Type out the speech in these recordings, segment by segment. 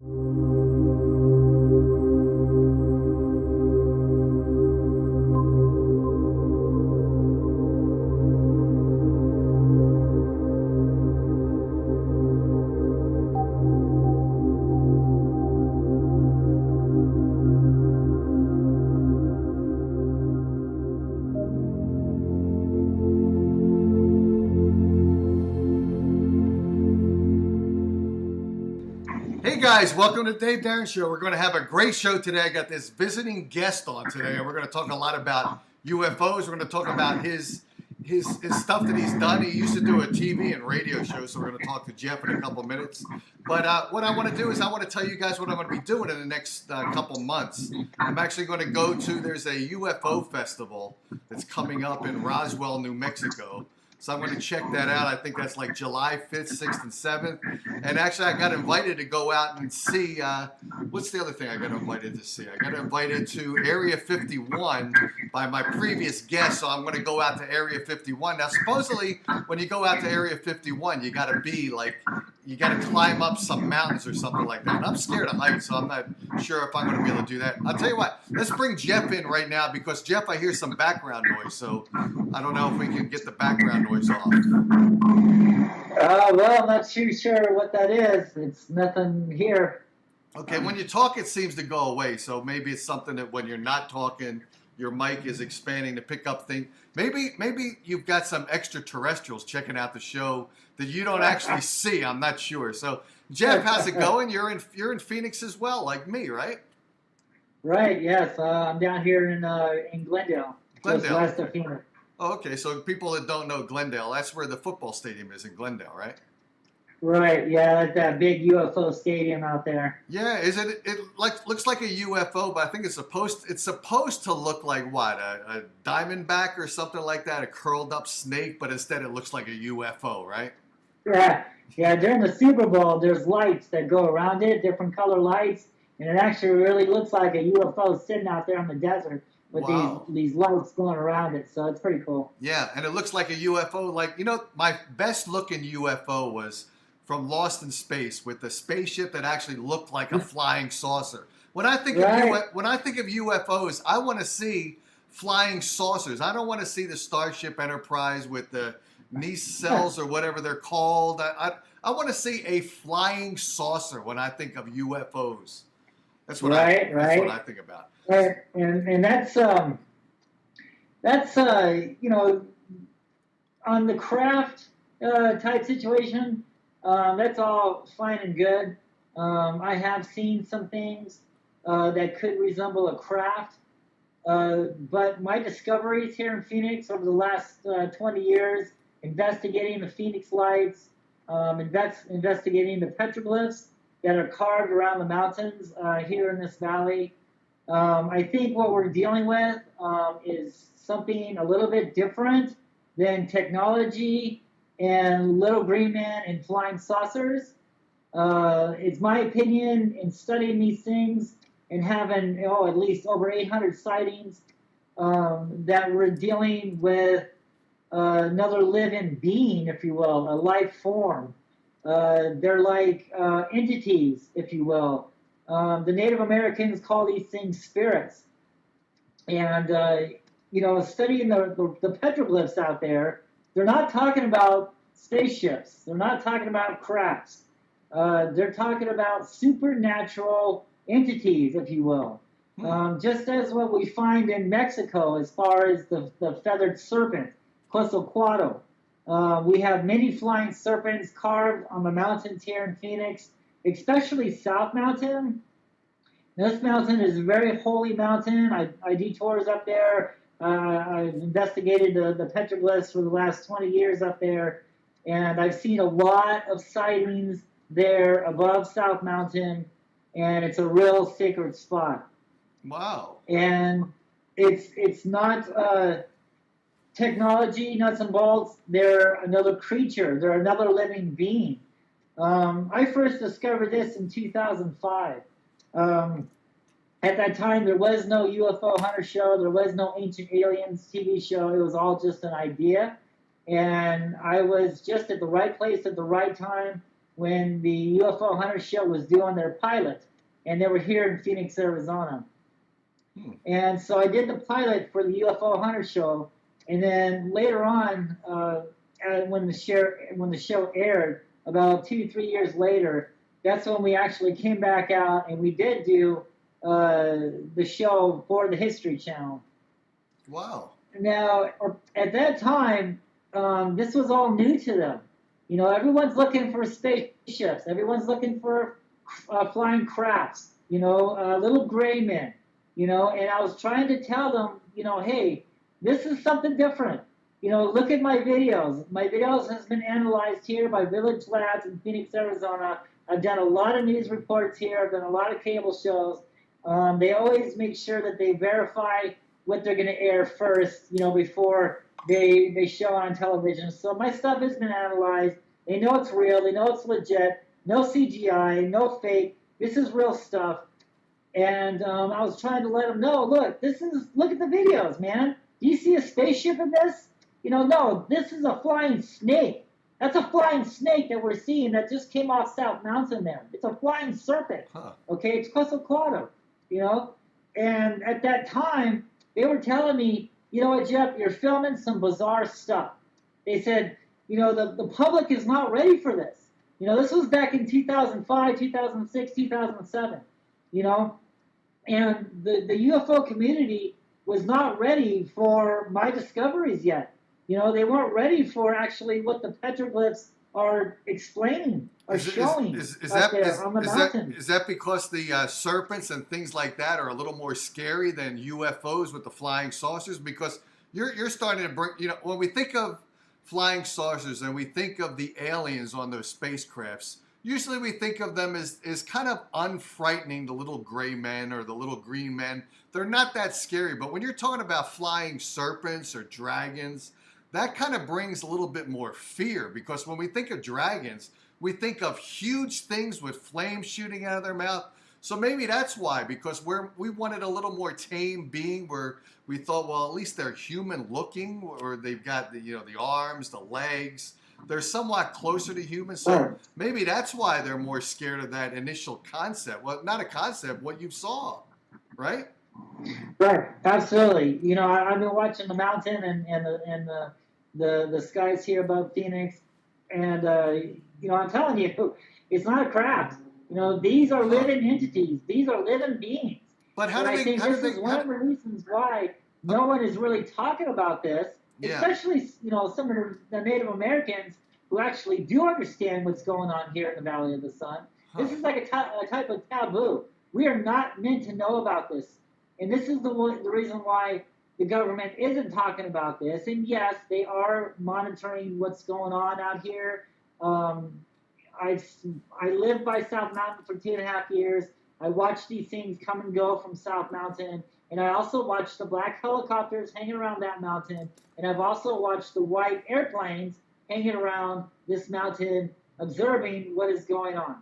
Hey guys, welcome to Dave Darren Show. We're going to have a great show today. I got this visiting guest on today, and we're going to talk a lot about UFOs. We're going to talk about his stuff that he's done. He used to do a TV and radio show, so we're going to talk to Jeff in a couple minutes. But what I want to do is I want to tell you guys what I'm going to be doing in the next couple months. I'm actually going to go to, there's a UFO festival that's coming up in Roswell, New Mexico. So I'm going to check that out. I think that's like July 5th, 6th, and 7th. And actually, I got invited to go out and see, what's the other thing I got invited to see? I got invited to Area 51 by my previous guest, so I'm going to go out to Area 51. Now, supposedly, when you go out to Area 51, you got to be like, you got to climb up some mountains or something like that. And I'm scared of heights, so I'm not sure if I'm going to be able to do that. I'll tell you what, let's bring Jeff in right now because, Jeff, I hear some background noise, so I don't know if we can get the background noise off. Well, I'm not too sure what that is. It's nothing here. Okay, when you talk, it seems to go away, so maybe it's something that when you're not talking, your mic is expanding to pick up things. Maybe you've got some extraterrestrials checking out the show that you don't actually see. I'm not sure. So, Jeff, how's it going? You're in Phoenix as well, like me, right? Right. Yes. I'm down here in Glendale, just west of Phoenix. Oh, okay. So people that don't know Glendale, that's where the football stadium is in Glendale, right? Right. Yeah, that's that big UFO stadium out there. Yeah. It looks like a UFO, but I think it's supposed to look like what, a diamondback or something like that, a curled up snake, but instead it looks like a UFO, right? Yeah. Yeah. During the Super Bowl, there's lights that go around it, different color lights, and it actually really looks like a UFO sitting out there in the desert with these lights going around it. So it's pretty cool. Yeah, and it looks like a UFO. Like, my best looking UFO was from Lost in Space with the spaceship that actually looked like a flying saucer. When I think of UFOs, I want to see flying saucers. I don't want to see the Starship Enterprise with the nacelles or whatever they're called. I want to see a flying saucer when I think of UFOs. That's what that's what I think about. Right, and that's on the craft type situation. That's all fine and good. I have seen some things that could resemble a craft, but my discoveries here in Phoenix over the last 20 years, investigating the Phoenix Lights, investigating the petroglyphs that are carved around the mountains here in this valley. I think what we're dealing with is something a little bit different than technology and little green man and flying saucers. It's my opinion in studying these things and having at least over 800 sightings that we're dealing with another living being, if you will, a life form. They're like entities, if you will. The Native Americans call these things spirits. And, studying the petroglyphs out there, they're not talking about spaceships. They're not talking about crafts. They're talking about supernatural entities, if you will. Just as what we find in Mexico as far as the feathered serpent, Quetzalcoatl. We have many flying serpents carved on the mountains here in Phoenix, especially South Mountain. This mountain is a very holy mountain. I do tours up there. I've investigated the petroglyphs for the last 20 years up there, and I've seen a lot of sightings there above South Mountain, and it's a real sacred spot. Wow. And it's not technology, nuts and bolts. They're another creature. They're another living being. I first discovered this in 2005. At that time, there was no UFO Hunter show. There was no Ancient Aliens TV show. It was all just an idea. And I was just at the right place at the right time. when the UFO Hunter Show was doing their pilot, and they were here in Phoenix, Arizona. And so I did the pilot for the UFO Hunter Show, and then later on, when the show aired, about 2 to 3 years later, that's when we actually came back out and we did do the show for the History Channel. Wow. Now, at that time, this was all new to them. You know, everyone's looking for spaceships. Everyone's looking for flying crafts. You know, little gray men. You know, and I was trying to tell them, you know, hey, this is something different. You know, look at my videos. My videos has been analyzed here by Village Labs in Phoenix, Arizona. I've done a lot of news reports here. I've done a lot of cable shows. They always make sure that they verify what they're going to air first, you know, before they show on television. So my stuff has been analyzed. They know it's real. They know it's legit. No CGI, no fake. This is real stuff. And I was trying to let them know, look at the videos, man. Do you see a spaceship in this? You know, no, this is a flying snake. That's a flying snake that we're seeing that just came off South Mountain there. It's a flying serpent. Okay, it's Quetzalcoatl, you know. And at that time, they were telling me, you know what, Jeff, you're filming some bizarre stuff. They said, you know, the public is not ready for this. You know, this was back in 2005, 2006, 2007, you know. And the UFO community was not ready for my discoveries yet. You know, they weren't ready for actually what the petroglyphs are explaining, are showing up there on the mountain. Is that because the serpents and things like that are a little more scary than UFOs with the flying saucers? Because you're starting to bring, you know, when we think of flying saucers and we think of the aliens on those spacecrafts, usually we think of them as kind of unfrightening, the little gray men or the little green men. They're not that scary. But when you're talking about flying serpents or dragons, that kind of brings a little bit more fear, because when we think of dragons, we think of huge things with flames shooting out of their mouth. So maybe that's why, because we wanted a little more tame being where we thought, well, at least they're human looking, or they've got the arms, the legs. They're somewhat closer to humans. So maybe that's why they're more scared of that initial concept. Well, not a concept, what you saw, right? Right, absolutely. You know, I've been watching the mountain and the skies here above Phoenix, and you know, I'm telling you, it's not a craft. You know, these are living entities. These are living beings. But I think this is one of the reasons why no one is really talking about this, especially, you know, some of the Native Americans who actually do understand what's going on here in the Valley of the Sun. This is like a type of taboo. We are not meant to know about this. And this is the reason why the government isn't talking about this. And yes, they are monitoring what's going on out here. I lived by South Mountain for 2.5 years. I watched these things come and go from South Mountain. And I also watched the black helicopters hanging around that mountain. And I've also watched the white airplanes hanging around this mountain, observing what is going on.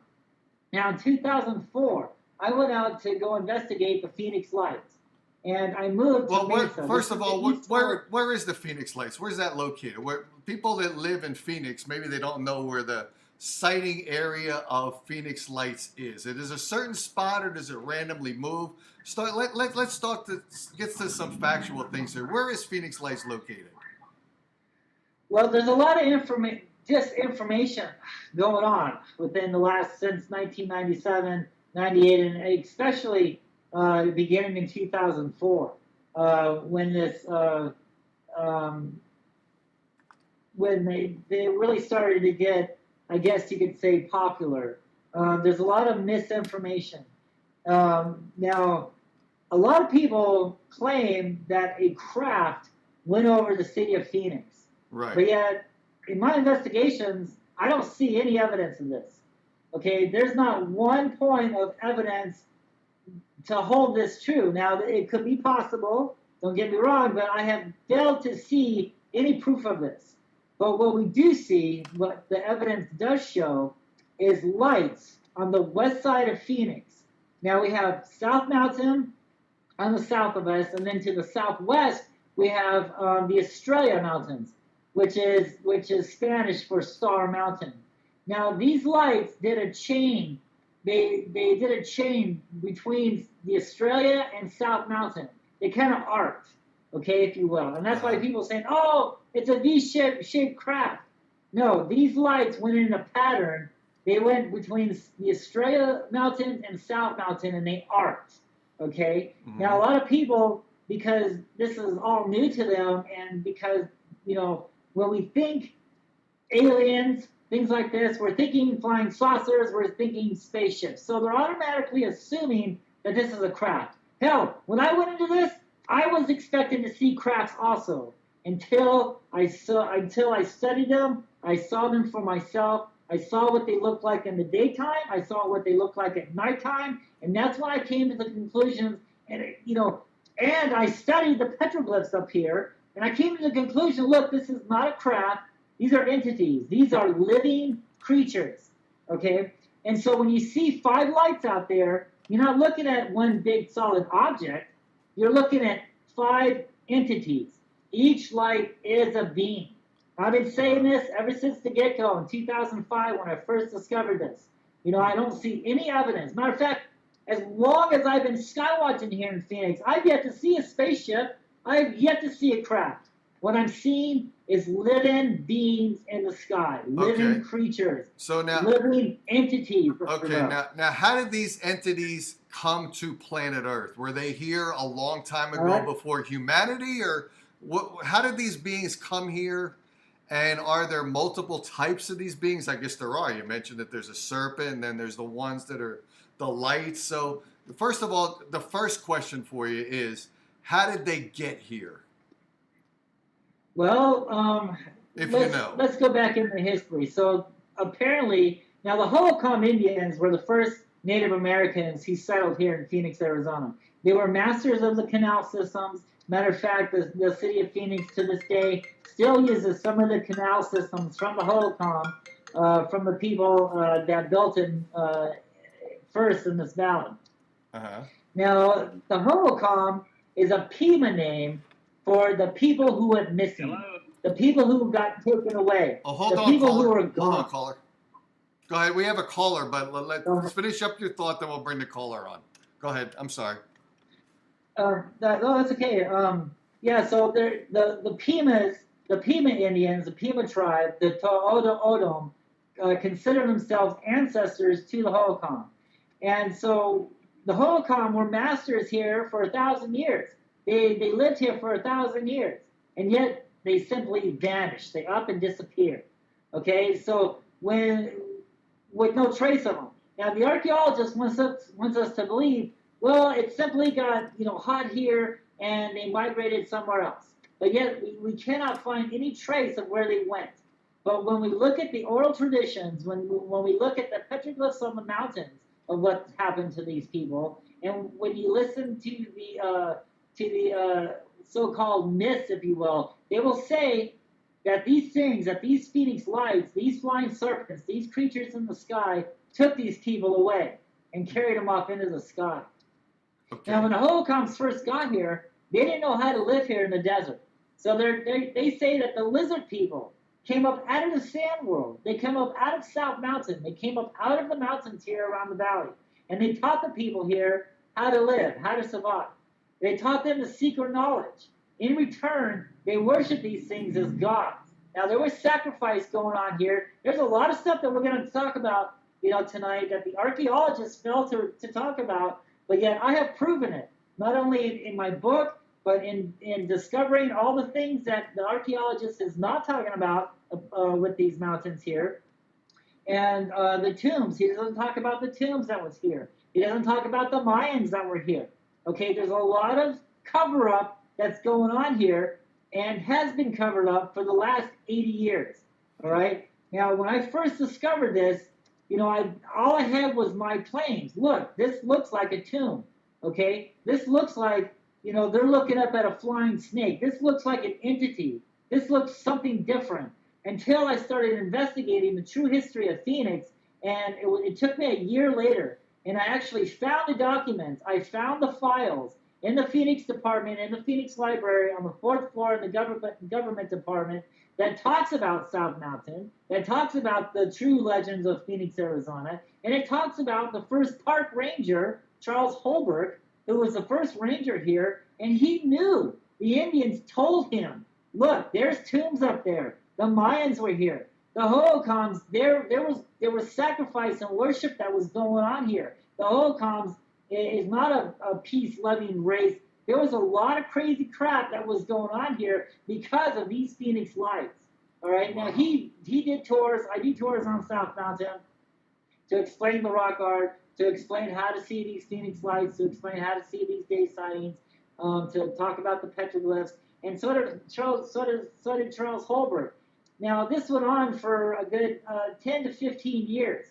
Now, in 2004, I went out to go investigate the Phoenix Lights. And I moved to Mesa. First of all, where is the Phoenix Lights? Where's that located? Where people that live in Phoenix, maybe they don't know where the sighting area of Phoenix Lights is. It is a certain spot, or does it randomly move? Let's start to get to some factual things here. Where is Phoenix Lights located? Well, there's a lot of disinformation going on within the since 1997, 98, and especially beginning in 2004, when they really started to get, I guess you could say, popular. There's a lot of misinformation. Now, a lot of people claim that a craft went over the city of Phoenix. Right. But yet, in my investigations, I don't see any evidence of this. Okay, there's not one point of evidence to hold this true. Now, it could be possible, don't get me wrong, but I have failed to see any proof of this. But what we do see, what the evidence does show, is lights on the west side of Phoenix. Now, we have South Mountain on the south of us, and then to the southwest, we have the Estrella Mountains, which is Spanish for Star Mountain. Now these lights did a chain. They did a chain between the Australia and South Mountain. They kind of arced, okay, if you will, and that's why people saying, "Oh, it's a V-shaped craft." No, these lights went in a pattern. They went between the Australia Mountain and South Mountain, and they arced. Okay. Now a lot of people, because this is all new to them, and because when we think aliens, things like this, we're thinking flying saucers, we're thinking spaceships. So they're automatically assuming that this is a craft. Hell, when I went into this, I was expecting to see crafts also. Until I studied them, I saw them for myself. I saw what they looked like in the daytime. I saw what they looked like at nighttime, and that's why I came to the conclusions. And I studied the petroglyphs up here, and I came to the conclusion: look, this is not a craft. These are entities. These are living creatures. Okay, and so when you see 5 lights out there, you're not looking at one big solid object. You're looking at 5 entities. Each light is a being. I've been saying this ever since the get-go in 2005 when I first discovered this. I don't see any evidence. Matter of fact, as long as I've been skywatching here in Phoenix, I've yet to see a spaceship. I've yet to see a craft. What I'm seeing is living beings in the sky, living creatures, so now, living entities. Okay, now how did these entities come to planet Earth? Were they here a long time ago before humanity, or how did these beings come here? And are there multiple types of these beings? I guess there are. You mentioned that there's a serpent, and then there's the ones that are the lights. So first of all, the first question for you is, how did they get here? Well, let's go back into history. So apparently, now the Hohokam Indians were the first Native Americans who settled here in Phoenix, Arizona. They were masters of the canal systems. Matter of fact, the city of Phoenix to this day still uses some of the canal systems from the Hohokam, from the people that built it first in this valley. Now, the Hohokam is a Pima name for the people who went missing, the people who got taken away, the people who were gone. Hold on, caller. Go ahead. We have a caller, but let's finish up your thought, then we'll bring the caller on. Go ahead. I'm sorry. That's okay. So the Pima Indians, the Pima tribe, the To'oda Odom, consider themselves ancestors to the Hohokam. And so the Hohokam were masters here for 1,000 years. They lived here for 1,000 years, and yet they simply vanished. They up and disappeared. Okay, so with no trace of them. Now the archaeologist wants us to believe, well, it simply got hot here and they migrated somewhere else. But yet we cannot find any trace of where they went. But when we look at the oral traditions, when we look at the petroglyphs on the mountains of what happened to these people, and when you listen to the so-called myths, if you will, they will say that these things, that these Phoenix lights, these flying serpents, these creatures in the sky took these people away and carried them off into the sky. Okay. Now, when the Hohokams first got here, they didn't know how to live here in the desert. So they say that the lizard people came up out of the sand world. They came up out of South Mountain. They came up out of the mountains here around the valley. And they taught the people here how to live, how to survive. They taught them the secret knowledge. In return, they worshiped these things as gods. Now, there was sacrifice going on here. There's a lot of stuff that we're going to talk about, tonight that the archaeologists failed to talk about, but yet I have proven it, not only in my book, but in discovering all the things that the archaeologist is not talking about with these mountains here. And the tombs. He doesn't talk about the tombs that was here. He doesn't talk about the Mayans that were here. Okay, there's a lot of cover-up that's going on here and has been covered up for the last 80 years. All right? Now, when I first discovered this, all I had was my claims. Look, this looks like a tomb. Okay? This looks like, they're looking up at a flying snake. This looks like an entity. This looks something different. Until I started investigating the true history of Phoenix, and it took me a year later, and I actually found the documents. I found the files in the Phoenix department, in the Phoenix library on the 4th floor in the government department that talks about South Mountain, that talks about the true legends of Phoenix, Arizona, and it talks about the first park ranger, Charles Holbrook, who was the first ranger here, and he knew. The Indians told him, look, there's tombs up there. The Mayans were here. The Hohokams, there was sacrifice and worship that was going on here. The Hohokams is not a peace-loving race. There was a lot of crazy crap that was going on here because of these Phoenix lights. All right. Now he did tours. I do tours on South Mountain to explain the rock art, to explain how to see these Phoenix lights, to explain how to see these day sightings, to talk about the petroglyphs, and so did Charles Holbrook. Now this went on for a good 10 to 15 years.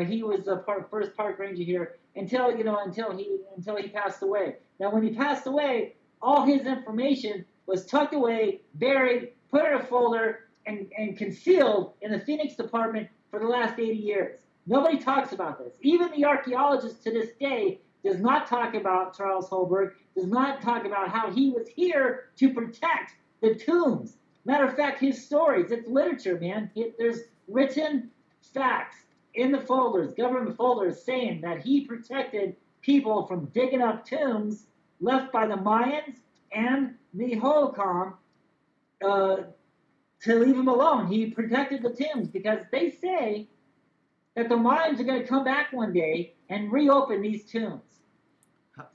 He was the first park ranger here until he passed away. Now when he passed away, all his information was tucked away, buried, put in a folder, and concealed in the Phoenix department for the last 80 years. Nobody talks about this. Even the archaeologist to this day does not talk about Charles Holbrook, does not talk about how he was here to protect the tombs. Matter of fact, his stories, it's literature, man. There's written facts in the folders, government folders, saying that he protected people from digging up tombs left by the Mayans and the Hohokam to leave them alone. He protected the tombs because they say that the Mayans are going to come back one day and reopen these tombs.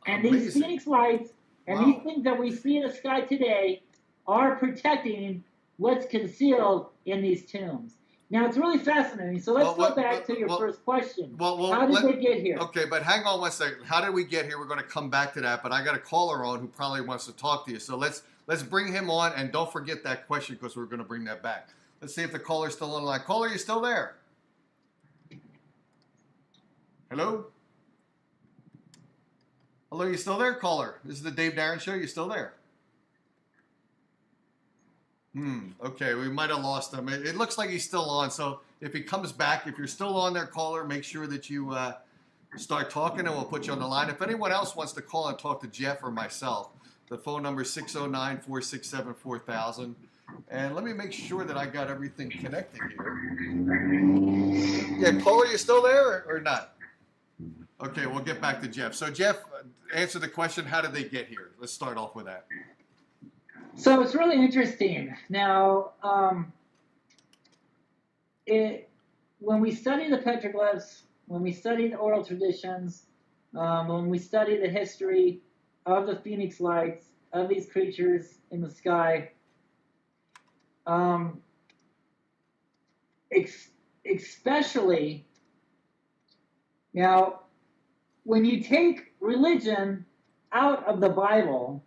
And these Phoenix lights and these things that we see in the sky today are protecting what's concealed in these tombs. Now, it's really fascinating. So let's go back to your first question. How did they get here? Okay, but hang on one second. How did we get here? We're going to come back to that, but I got a caller on who probably wants to talk to you. So let's bring him on, and don't forget that question because we're going to bring that back. Let's see if the caller's still on the line. Caller, you still there? Hello? Hello, you still there, caller? This is the Dave Darren Show. You still there? Okay, we might have lost him. It looks like he's still on, so if he comes back, if you're still on there, caller, make sure that you start talking and we'll put you on the line. If anyone else wants to call and talk to Jeff or myself, the phone number is 609-467-4000. And let me make sure that I got everything connected here. Yeah, caller, you still there or not? Okay, we'll get back to Jeff. So Jeff, answer the question, how did they get here? Let's start off with that. So it's really interesting. Now, when we study the petroglyphs, when we study the oral traditions, when we study the history of the Phoenix lights, of these creatures in the sky, especially now, when you take religion out of the Bible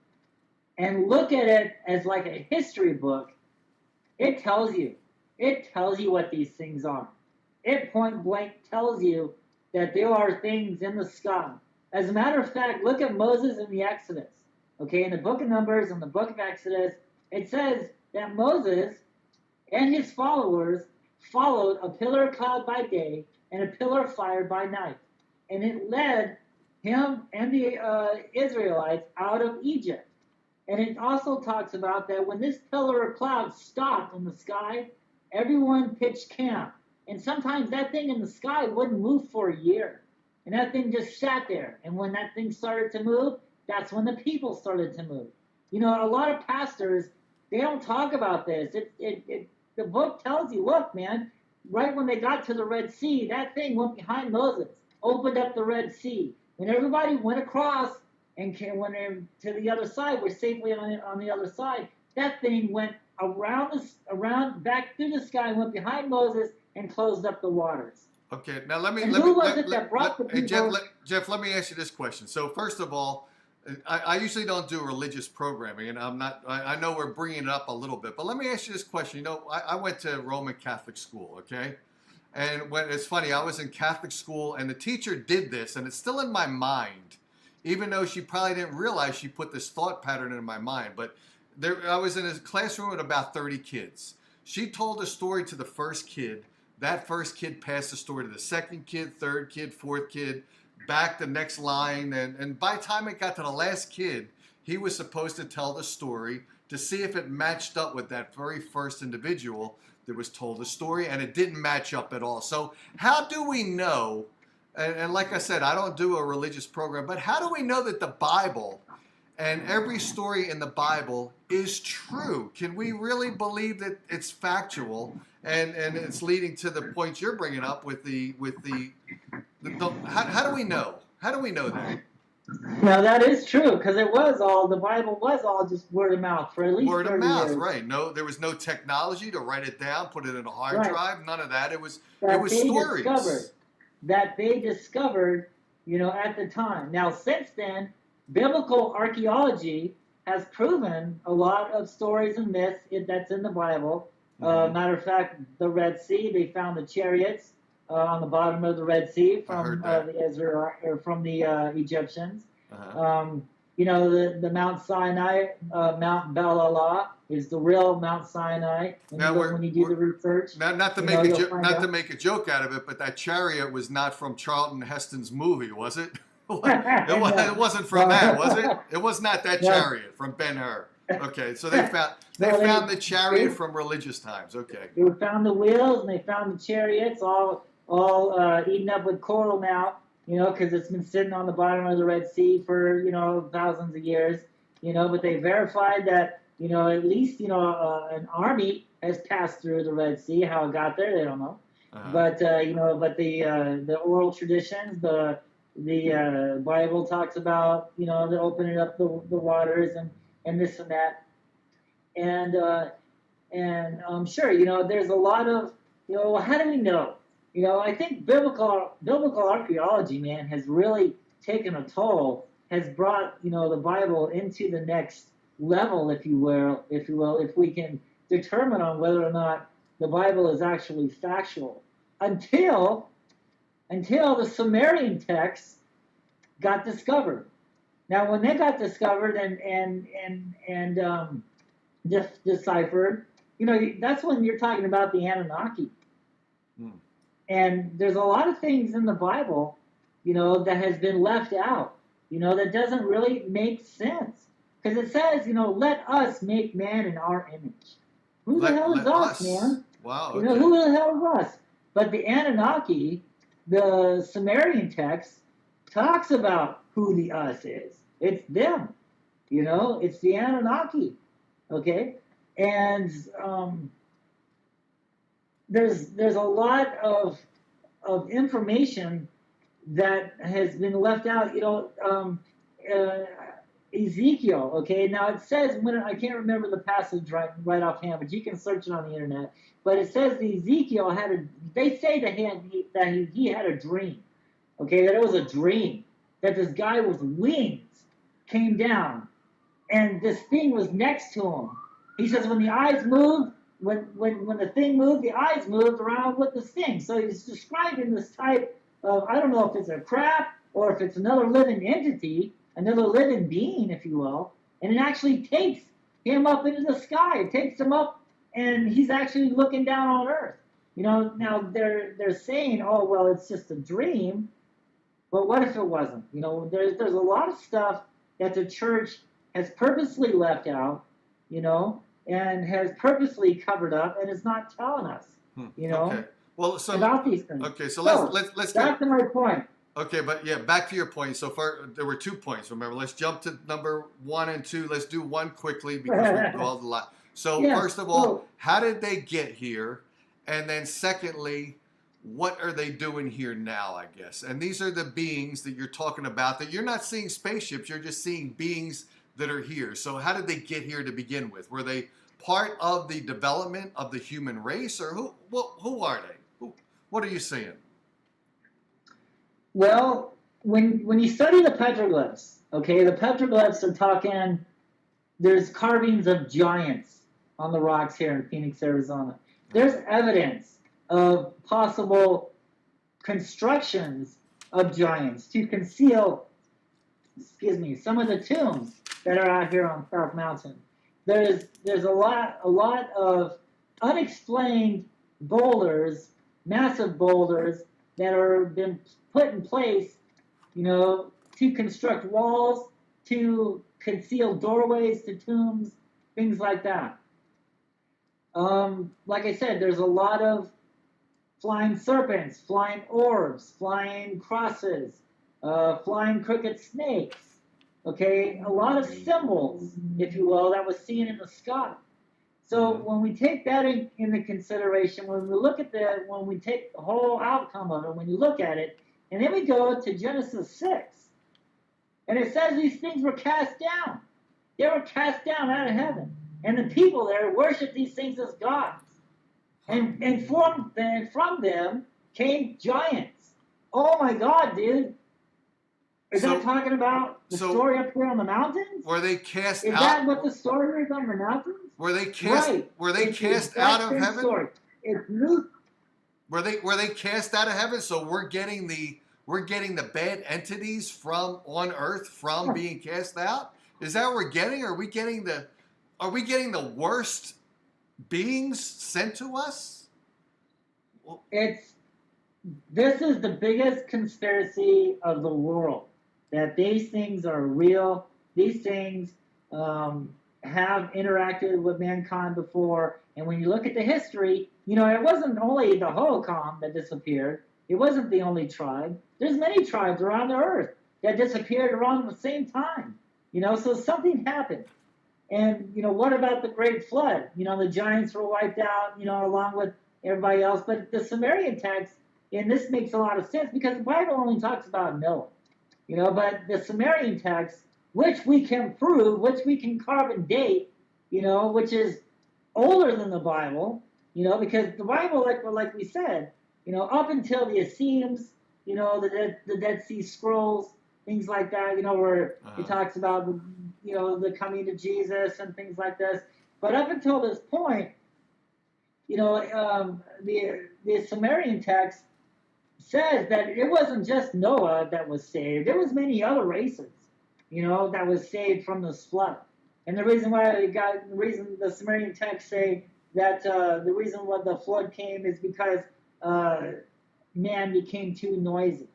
and look at it as like a history book, it tells you what these things are. It point blank tells you that there are things in the sky. As a matter of fact, look at Moses in the Exodus. Okay, in the book of Numbers and the book of Exodus, it says that Moses and his followers followed a pillar of cloud by day and a pillar of fire by night. And it led him and the Israelites out of Egypt. And it also talks about that when this pillar of cloud stopped in the sky, everyone pitched camp. And sometimes that thing in the sky wouldn't move for a year. And that thing just sat there. And when that thing started to move, that's when the people started to move. You know, a lot of pastors, they don't talk about this. The book tells you, look, man, right when they got to the Red Sea, that thing went behind Moses, opened up the Red Sea. When everybody went across and went to the other side, we're safely on the other side, that thing went around back through the sky, went behind Moses, and closed up the waters. Okay, now let me. Jeff, let me ask you this question. So first of all, I usually don't do religious programming, and I know we're bringing it up a little bit, but let me ask you this question. You know, I went to Roman Catholic school, okay? And it's funny, I was in Catholic school, and the teacher did this, and it's still in my mind, even though she probably didn't realize she put this thought pattern in my mind. But I was in a classroom with about 30 kids. She told a story to the first kid. That first kid passed the story to the second kid, third kid, fourth kid, back the next line. And by the time it got to the last kid, he was supposed to tell the story to see if it matched up with that very first individual that was told the story, and it didn't match up at all. So how do we know, and like I said, I don't do a religious program, but how do we know that the Bible and every story in the Bible is true? Can we really believe that it's factual and it's leading to the points you're bringing up with how do we know? How do we know that? Now that is true, because the Bible was all just word of mouth for at least Word of 30 mouth, years. right? No, there was no technology to write it down, put it in a hard Right. drive. None of that. It was Stories that they discovered, at the time. Now, since then, biblical archaeology has proven a lot of stories and myths that's in the Bible. Matter of fact, the Red Sea, they found the chariots on the bottom of the Red Sea from the Egyptians. The Mount Sinai, Mount Belalah is the real Mount Sinai. When you do the research, not to make a joke out of it, but that chariot was not from Charlton Heston's movie, was it? It wasn't from that, was it? It was not that chariot from Ben-Hur. Okay, so they found the chariot from religious times. Okay. They found the wheels and they found the chariots all eaten up with coral now, because it's been sitting on the bottom of the Red Sea for, thousands of years, but they verified that, at least, an army has passed through the Red Sea. How it got there, they don't know. But the oral traditions, the Bible talks about, the opening up the waters and this and that. And I'm sure, there's a lot of, how do we know? I think biblical archaeology, man, has really taken a toll, has brought, the Bible into the next level, if you will, if we can determine on whether or not the Bible is actually factual. Until the Sumerian texts got discovered. Now, when they got discovered and deciphered, that's when you're talking about the Anunnaki. And there's a lot of things in the Bible, that has been left out, that doesn't really make sense. Because it says, let us make man in our image. Who the hell is us, man? Wow. Okay. Who the hell is us? But the Anunnaki, the Sumerian text, talks about who the us is. It's them. It's the Anunnaki. Okay? And there's a lot of information that has been left out. Ezekiel. Okay, now it says, I can't remember the passage right offhand, but you can search it on the internet. But it says that Ezekiel they say to him that he had a dream. Okay, that it was a dream that this guy with wings came down, and this thing was next to him. He says when the eyes moved. When the thing moved, the eyes moved around with the thing. So he's describing this type of, I don't know if it's a craft or if it's another living entity, another living being, if you will, and it actually takes him up into the sky. It takes him up, and he's actually looking down on Earth. Now they're saying, oh, well, it's just a dream, but what if it wasn't? There's a lot of stuff that the church has purposely left out, and has purposely covered up and is not telling us, Okay. Well, about these things. Okay, so let's back to my point. Okay, but yeah, back to your point. So far, there were 2 points. Remember, let's jump to number 1 and 2. Let's do one quickly because we dwelled a lot. So first of all, how did they get here? And then secondly, what are they doing here now, I guess? And these are the beings that you're talking about, that you're not seeing spaceships, you're just seeing beings that are here. So how did they get here to begin with? Were they part of the development of the human race, or who are they? What are you seeing? Well, when you study the petroglyphs, okay, the petroglyphs are talking, there's carvings of giants on the rocks here in Phoenix, Arizona. There's evidence of possible constructions of giants to conceal, some of the tombs that are out here on South Mountain. There's a lot of unexplained boulders, massive boulders that are been put in place, to construct walls, to conceal doorways to tombs, things like that. Like I said, there's a lot of flying serpents, flying orbs, flying crosses, flying crooked snakes. Okay, a lot of symbols, if you will, that was seen in the sky. So when we take that into consideration, when we take the whole outcome of it, when you look at it, and then we go to Genesis 6, and it says these things were cast down. They were cast down out of heaven. And the people there worshiped these things as gods. And from them came giants. Oh my God, dude. Is that talking about the story up there on the mountains? Were they cast out? Is that what the story is on the mountains? Were they cast? Right. Were they cast out of heaven? Story. It's new. Were they cast out of heaven? So we're getting the bad entities from on earth from being cast out. Is that what we're getting? Are we getting the worst beings sent to us? This is the biggest conspiracy of the world, that these things are real. These things have interacted with mankind before. And when you look at the history, it wasn't only the Holocom that disappeared. It wasn't the only tribe. There's many tribes around the earth that disappeared around the same time. So something happened. And, what about the Great Flood? The giants were wiped out, along with everybody else. But the Sumerian text, and this makes a lot of sense because the Bible only talks about Noah. But the Sumerian text, which we can prove, which we can carve and date, which is older than the Bible, because the Bible, like we said, up until the Essenes, the Dead Sea Scrolls, things like that, where it talks about, the coming to Jesus and things like this. But up until this point, the Sumerian text says that it wasn't just Noah that was saved. There was many other races, that was saved from this flood. And the reason the Sumerian texts say that the reason why the flood came is because man became too noisy.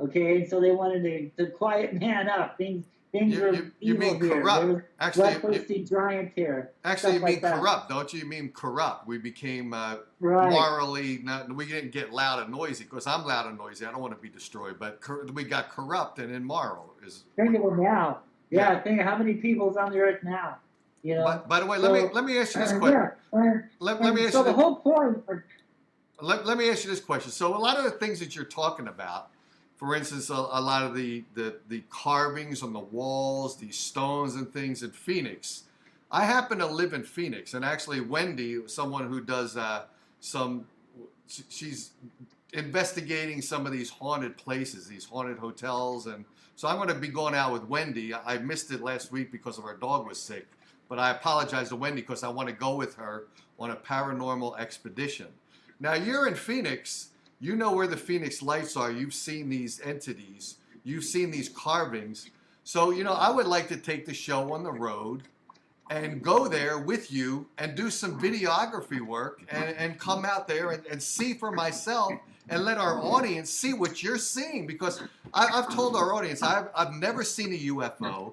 Okay, and so they wanted to quiet man up. Things are you evil mean here. corrupt? Actually, giant here. Actually, you mean like corrupt, don't you? You mean corrupt. We became morally not. We didn't get loud and noisy because I'm loud and noisy. I don't want to be destroyed, but we got corrupt and immoral. Think of them now. Yeah, think of how many people's on the earth now. By the way, let me ask you this question. Let me ask you the whole point. Let me ask you this question. So a lot of the things that you're talking about. For instance, a lot of the carvings on the walls, these stones and things in Phoenix. I happen to live in Phoenix, and actually Wendy, someone who does she's investigating some of these haunted places, these haunted hotels, and so I'm going to be going out with Wendy. I missed it last week because of our dog was sick, but I apologize to Wendy because I want to go with her on a paranormal expedition. Now, you're in Phoenix. You know where the Phoenix lights are. You've seen these entities. You've seen these carvings. So, I would like to take the show on the road and go there with you and do some videography work and come out there and see for myself and let our audience see what you're seeing. Because I've told our audience, I've never seen a UFO.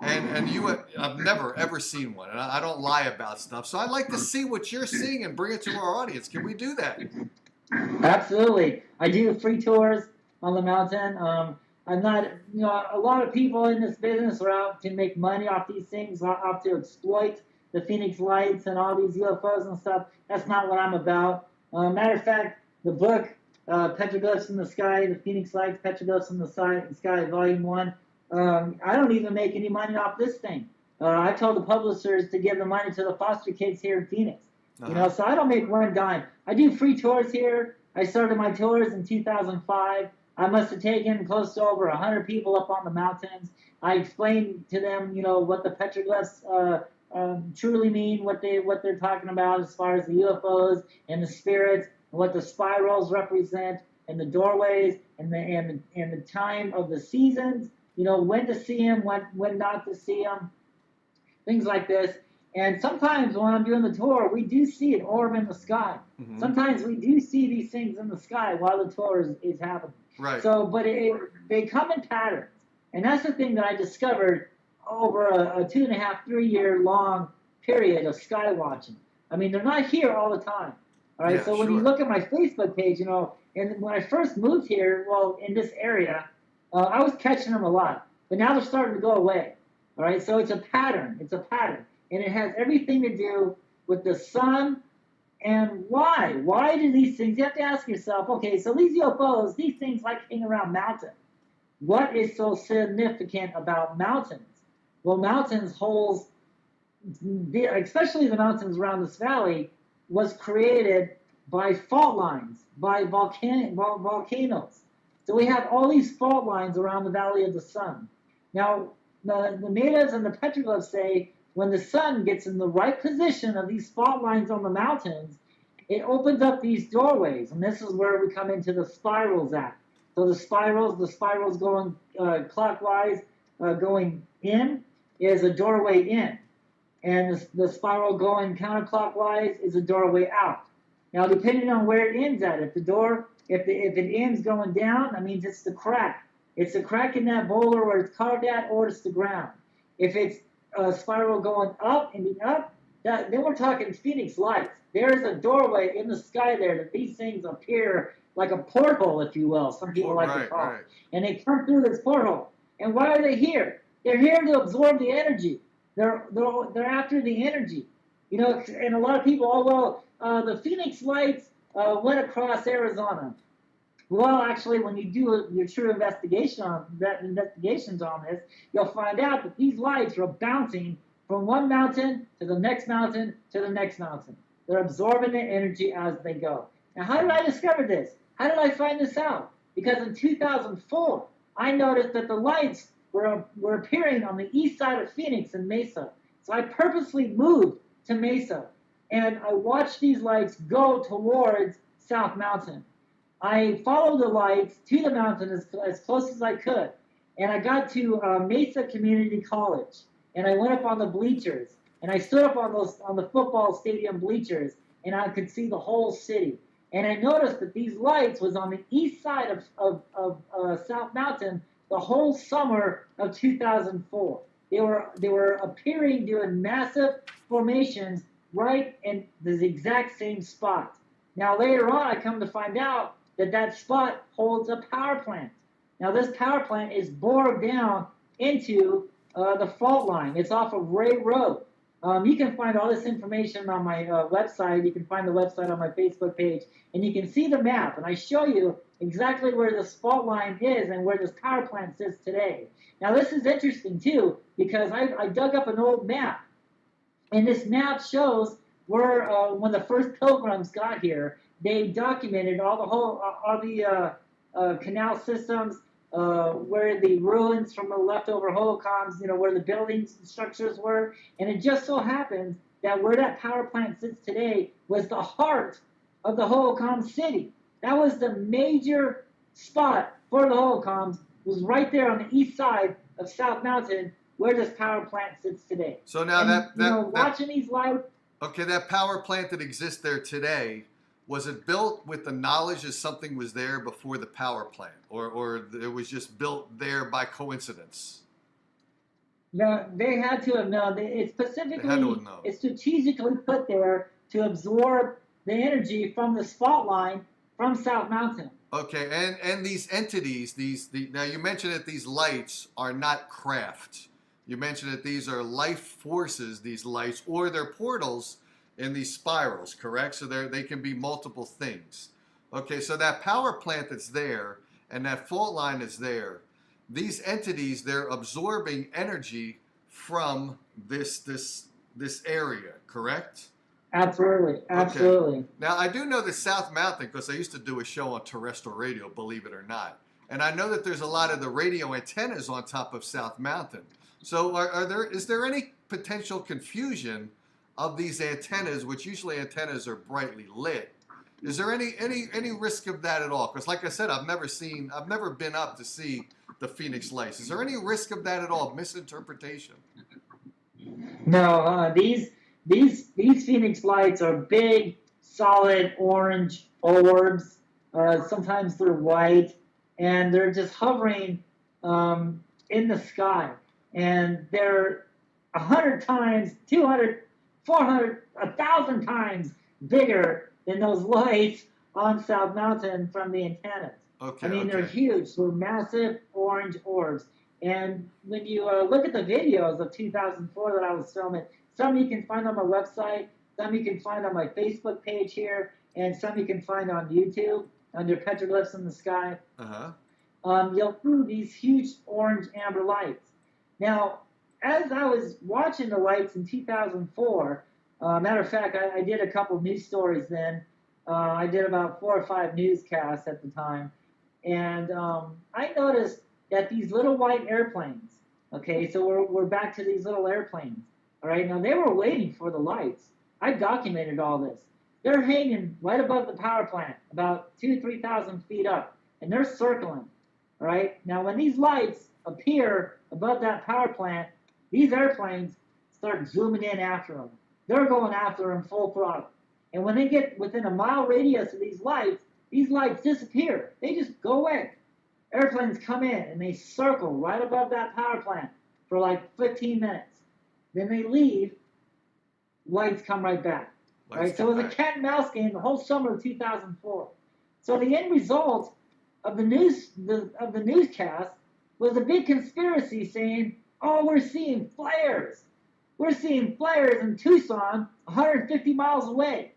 And I've never, ever seen one. And I don't lie about stuff. So I'd like to see what you're seeing and bring it to our audience. Can we do that? Absolutely. I do free tours on the mountain. I'm not, a lot of people in this business are out to make money off these things, out to exploit the Phoenix lights and all these UFOs and stuff. That's not what I'm about. Matter of fact, the book, Petroglyphs in the Sky, the Phoenix Lights, Petroglyphs in the Sky, Volume 1, I don't even make any money off this thing. I told the publishers to give the money to the foster kids here in Phoenix. So I don't make one dime. I do free tours here. I started my tours in 2005. I must have taken close to over 100 people up on the mountains. I explained to them, what the petroglyphs truly mean, what they're talking about as far as the UFOs and the spirits, and what the spirals represent, and the doorways, and the time of the seasons. When to see them, when not to see them, things like this. And sometimes when I'm doing the tour, we do see an orb in the sky. Mm-hmm. Sometimes we do see these things in the sky while the tour is happening. Right. So, but they come in patterns. And that's the thing that I discovered over a 2.5, 3 year long period of sky watching. I mean, they're not here all the time. All right. Yeah, So when you sure. look at my Facebook page, and when I first moved here, well, in this area, I was catching them a lot, but now they're starting to go away. All right. So it's a pattern. It's a pattern, and it has everything to do with the sun. And why? Why do these things? You have to ask yourself. Okay, so these UFOs, these things like hang around mountains. What is so significant about mountains? Well, mountains holds, especially the mountains around this valley, was created by fault lines, by volcanoes. So we have all these fault lines around the Valley of the Sun. Now, the natives and the petroglyphs say when the sun gets in the right position of these fault lines on the mountains, it opens up these doorways, and this is where we come into the spirals act. So the spirals going clockwise, going in, is a doorway in, and the spiral going counterclockwise is a doorway out. Now, depending on where it ends at, if it ends going down, that means it's the crack. It's a crack in that boulder where it's carved at, or it's the ground. If it's a spiral going up and up, then we're talking Phoenix lights. There's a doorway in the sky there that these things appear like a porthole, if you will. Some people like to call it. And they come through this porthole. And why are they here? They're here to absorb the energy. They're after the energy. And a lot of people, the Phoenix lights went across Arizona. Well, actually, when you do your true investigations on this, you'll find out that these lights are bouncing from one mountain to the next mountain to the next mountain. They're absorbing the energy as they go. Now, how did I discover this? How did I find this out? Because in 2004, I noticed that the lights were appearing on the east side of Phoenix and Mesa. So I purposely moved to Mesa, and I watched these lights go towards South Mountain. I followed the lights to the mountain as close as I could, and I got to Mesa Community College, and I went up on the bleachers, and I stood up on the football stadium bleachers, and I could see the whole city. And I noticed that these lights was on the east side of South Mountain the whole summer of 2004. They were appearing doing massive formations right in the exact same spot. Now later on, I come to find out that spot holds a power plant. Now this power plant is bored down into the fault line. It's off of Ray Road. You can find all this information on my website. You can find the website on my Facebook page, and you can see the map. And I show you exactly where this fault line is and where this power plant sits today. Now this is interesting too, because I dug up an old map, and this map shows where when the first pilgrims got here, they documented all the canal systems, where the ruins from the leftover holocombs, where the buildings and structures were. And it just so happens that where that power plant sits today was the heart of the holocomb city. That was the major spot for the holocombs, was right there on the east side of South Mountain where this power plant sits today. So now watching these lights. Okay, that power plant that exists there today, was it built with the knowledge that something was there before the power plant, or it was just built there by coincidence? No, they had to have known. It's strategically put there to absorb the energy from the fault line from South Mountain. Okay, and these entities, now you mentioned that these lights are not craft. You mentioned that these are life forces, these lights, or they're portals in these spirals, correct? So they can be multiple things. Okay, so that power plant that's there and that fault line is there, these entities, they're absorbing energy from this area, correct? Absolutely. Okay. Now, I do know the South Mountain because I used to do a show on terrestrial radio, believe it or not. And I know that there's a lot of the radio antennas on top of South Mountain. So is there any potential confusion of these antennas, which usually antennas are brightly lit? Is there any risk of that at all? Because like I said, I've never been up to see the Phoenix lights. Is there any risk of that at all? Misinterpretation? No, these Phoenix lights are big, solid orange orbs. Sometimes they're white, and they're just hovering in the sky. And they're 100 times, 200 1,000 times bigger than those lights on South Mountain from the antennas. Okay. I mean, they're Okay. huge. They're massive orange orbs. And when you look at the videos of 2004 that I was filming, some you can find on my website, some you can find on my Facebook page here, and some you can find on YouTube under Petroglyphs in the Sky. Uh-huh. You'll see these huge orange amber lights. Now, as I was watching the lights in 2004, matter of fact, I did a couple news stories then. I did about 4 or 5 newscasts at the time. And I noticed that these little white airplanes, okay, so we're back to these little airplanes, all right? Now, they were waiting for the lights. I documented all this. They're hanging right above the power plant, about 2,000 to 3,000 feet up, and they're circling, all right? Now, when these lights appear above that power plant, these airplanes start zooming in after them. They're going after them full throttle. And when they get within a mile radius of these lights disappear. They just go away. Airplanes come in and they circle right above that power plant for like 15 minutes. Then they leave. Lights come right back. Right? So it was a cat and mouse game the whole summer of 2004. So the end result of the newscast was a big conspiracy saying, "Oh, we're seeing flares. We're seeing flares in Tucson, 150 miles away."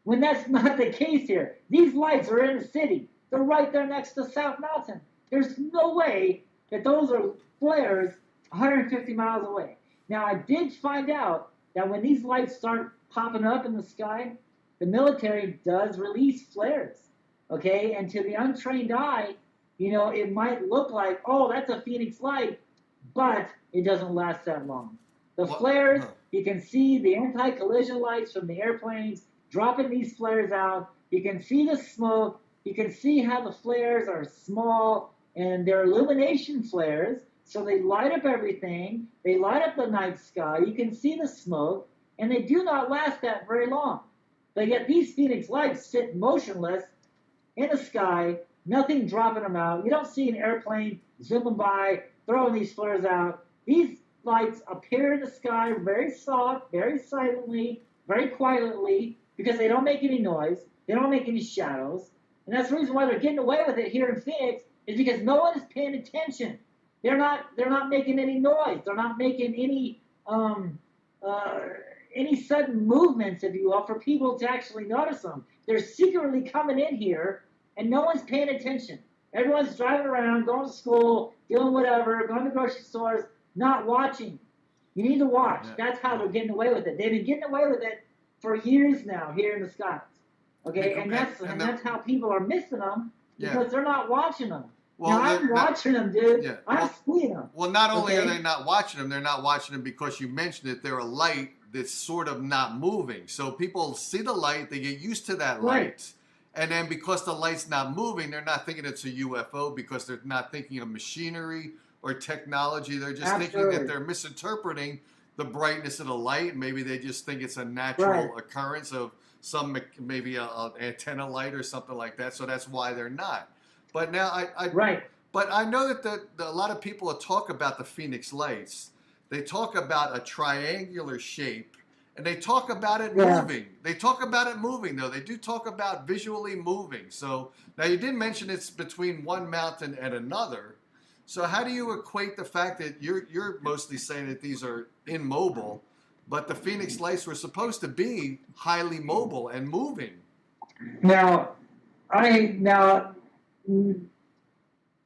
When that's not the case here. These lights are in the city. They're right there next to South Mountain. There's no way that those are flares 150 miles away. Now, I did find out that when these lights start popping up in the sky, the military does release flares, okay? And to the untrained eye, it might look like, oh, that's a Phoenix light, but it doesn't last that long. The flares, you can see the anti-collision lights from the airplanes dropping these flares out. You can see the smoke. You can see how the flares are small, and they're illumination flares, so they light up everything. They light up the night sky. You can see the smoke, and they do not last that very long. But yet these Phoenix lights sit motionless in the sky, nothing dropping them out. You don't see an airplane zooming by, throwing these flares out. These lights appear in the sky very soft, very silently, very quietly, because they don't make any noise. They don't make any shadows. And that's the reason why they're getting away with it here in Phoenix, is because no one is paying attention. They're not making any noise. They're not making any sudden movements, if you will, for people to actually notice them. They're secretly coming in here, and no one's paying attention. Everyone's driving around, going to school, doing whatever, going to grocery stores, not watching. You need to watch. That's how they're getting away with it. They've been getting away with it for years now here in the skies. Okay, and that's how people are missing them, because they're not watching them. Well, now, I'm watching them, dude. Yeah. I'm seeing them. Well, not only are they not watching them, they're not watching them because you mentioned that they're a light that's sort of not moving. So people see the light, they get used to that light. And then because the light's not moving, they're not thinking it's a UFO because they're not thinking of machinery or technology. They're just thinking that they're misinterpreting the brightness of the light. Maybe they just think it's a natural occurrence of some, maybe an antenna light or something like that. So that's why they're not. But now But I know that a lot of people talk about the Phoenix lights. They talk about a triangular shape, and they talk about it moving. They talk about it moving, though. They do talk about visually moving. So now you did mention it's between one mountain and another. So how do you equate the fact that you're mostly saying that these are immobile, but the Phoenix lights were supposed to be highly mobile and moving?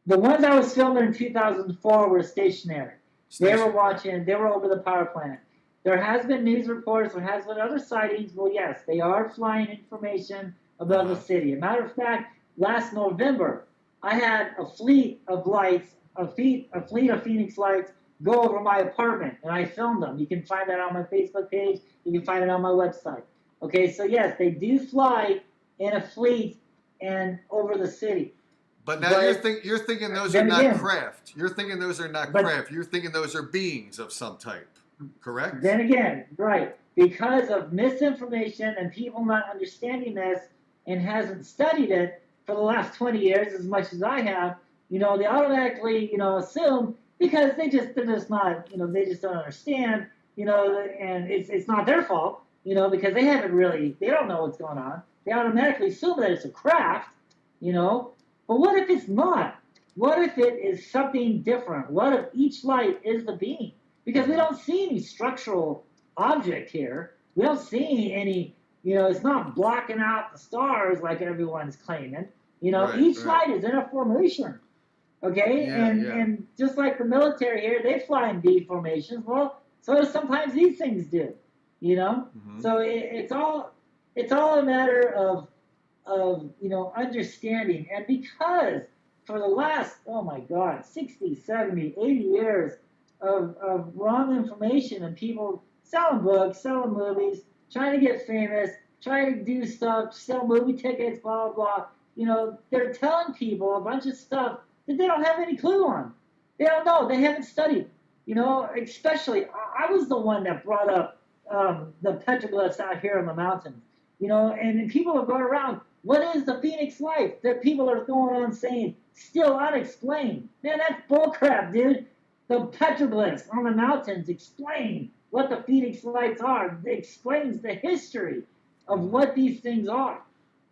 The ones I was filming in 2004 were stationary. They were watching. They were over the power plant. There has been news reports. There has been other sightings. Well, yes, they are flying information above the city. As a matter of fact, last November, I had a fleet of lights, a fleet of Phoenix lights go over my apartment, and I filmed them. You can find that on my Facebook page. You can find it on my website. Okay, so yes, they do fly in a fleet and over the city. But now you're thinking those are not craft. You're thinking those are not craft. You're thinking those are beings of some type, correct? Then again, because of misinformation and people not understanding this and hasn't studied it for the last 20 years as much as I have, they automatically, assume, because they're just not, they just don't understand, and it's not their fault, because they don't know what's going on. They automatically assume that it's a craft, But what if it's not? What if it is something different? What if each light is the beam? Because we don't see any structural object here. We don't see any, it's not blocking out the stars like everyone's claiming. Each light is in a formation. Okay? And just like the military here, they fly in V formations. Well, so do sometimes these things do. So it's all a matter of understanding. And because for the last, oh my God, 60, 70, 80 years of wrong information and people selling books, selling movies, trying to get famous, trying to do stuff, sell movie tickets, blah, blah, blah. They're telling people a bunch of stuff that they don't have any clue on. They don't know. They haven't studied. Especially, I was the one that brought up the petroglyphs out here in the mountains. And people are going around, what is the Phoenix Light? That people are going on saying, still unexplained. Man, that's bullcrap, dude. The petroglyphs on the mountains explain what the Phoenix Lights are. It explains the history of what these things are.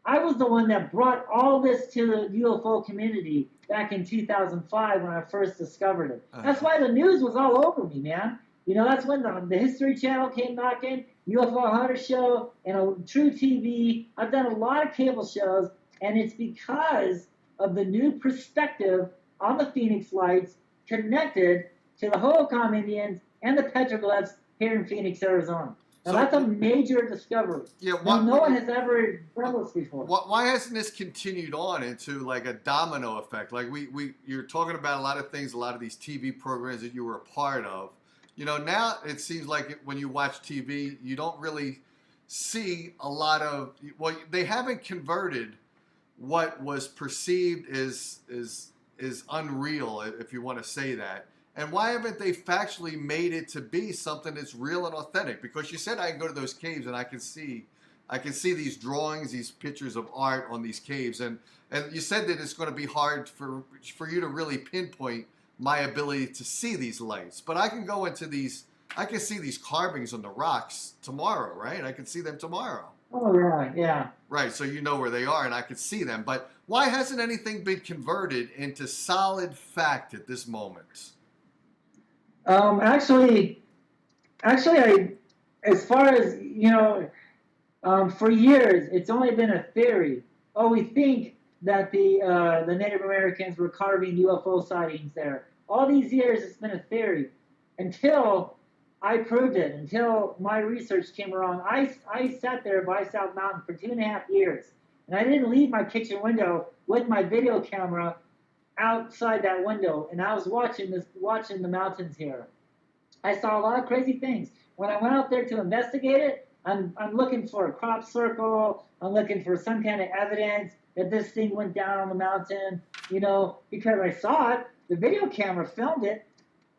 I was the one that brought all this to the UFO community back in 2005 when I first discovered it. That's why the news was all over me, man. That's when the History Channel came knocking, UFO Hunter Show, and True TV. I've done a lot of cable shows, and it's because of the new perspective on the Phoenix Lights connected to the Hohokam Indians and the petroglyphs here in Phoenix, Arizona. Now, that's a major discovery. Yeah, no one has ever done this before. Why hasn't this continued on into like a domino effect? Like you're talking about a lot of things, a lot of these TV programs that you were a part of. Now it seems like when you watch TV, you don't really see a lot of. Well, they haven't converted what was perceived as unreal, if you want to say that. And why haven't they factually made it to be something that's real and authentic? Because you said I can go to those caves and I can see these drawings, these pictures of art on these caves, and you said that it's going to be hard for you to really pinpoint my ability to see these lights. But I can go into I can see these carvings on the rocks tomorrow, right? I can see them tomorrow. Oh, right, yeah. Right, so you know where they are and I can see them. But why hasn't anything been converted into solid fact at this moment? Actually, as far as, for years, it's only been a theory. Oh, we think that the Native Americans were carving UFO sightings there. All these years, it's been a theory until I proved it, until my research came around. I sat there by South Mountain for 2.5 years, and I didn't leave my kitchen window with my video camera outside that window, and I was watching the mountains here. I saw a lot of crazy things. When I went out there to investigate it, I'm looking for a crop circle. I'm looking for some kind of evidence that this thing went down on the mountain, because I saw it. The video camera filmed it.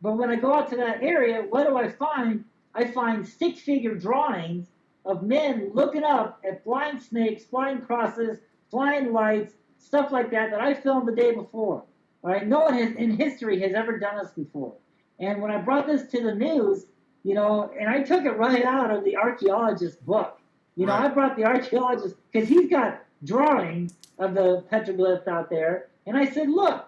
But when I go out to that area, what do I find? I find stick-figure drawings of men looking up at flying snakes, flying crosses, flying lights, stuff like that I filmed the day before. All right, no one in history has ever done this before. And when I brought this to the news, and I took it right out of the archaeologist's book. Right. I brought the archaeologist, because he's got drawings of the petroglyphs out there. And I said, look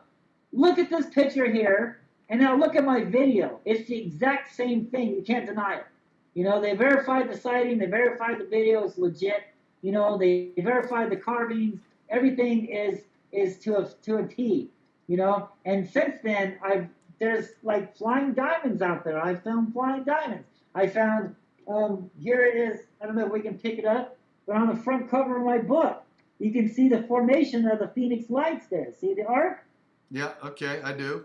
at this picture here, and now look at my video. It's the exact same thing. You can't deny it. They verified the sighting. They verified the video is legit. They verified the carvings. Everything is to a T. And since then, there's like flying diamonds out there. I filmed flying diamonds. I found, here it is. I don't know if we can pick it up, but on the front cover of my book, you can see the formation of the Phoenix Lights there. See the arc? Yeah, okay, I do.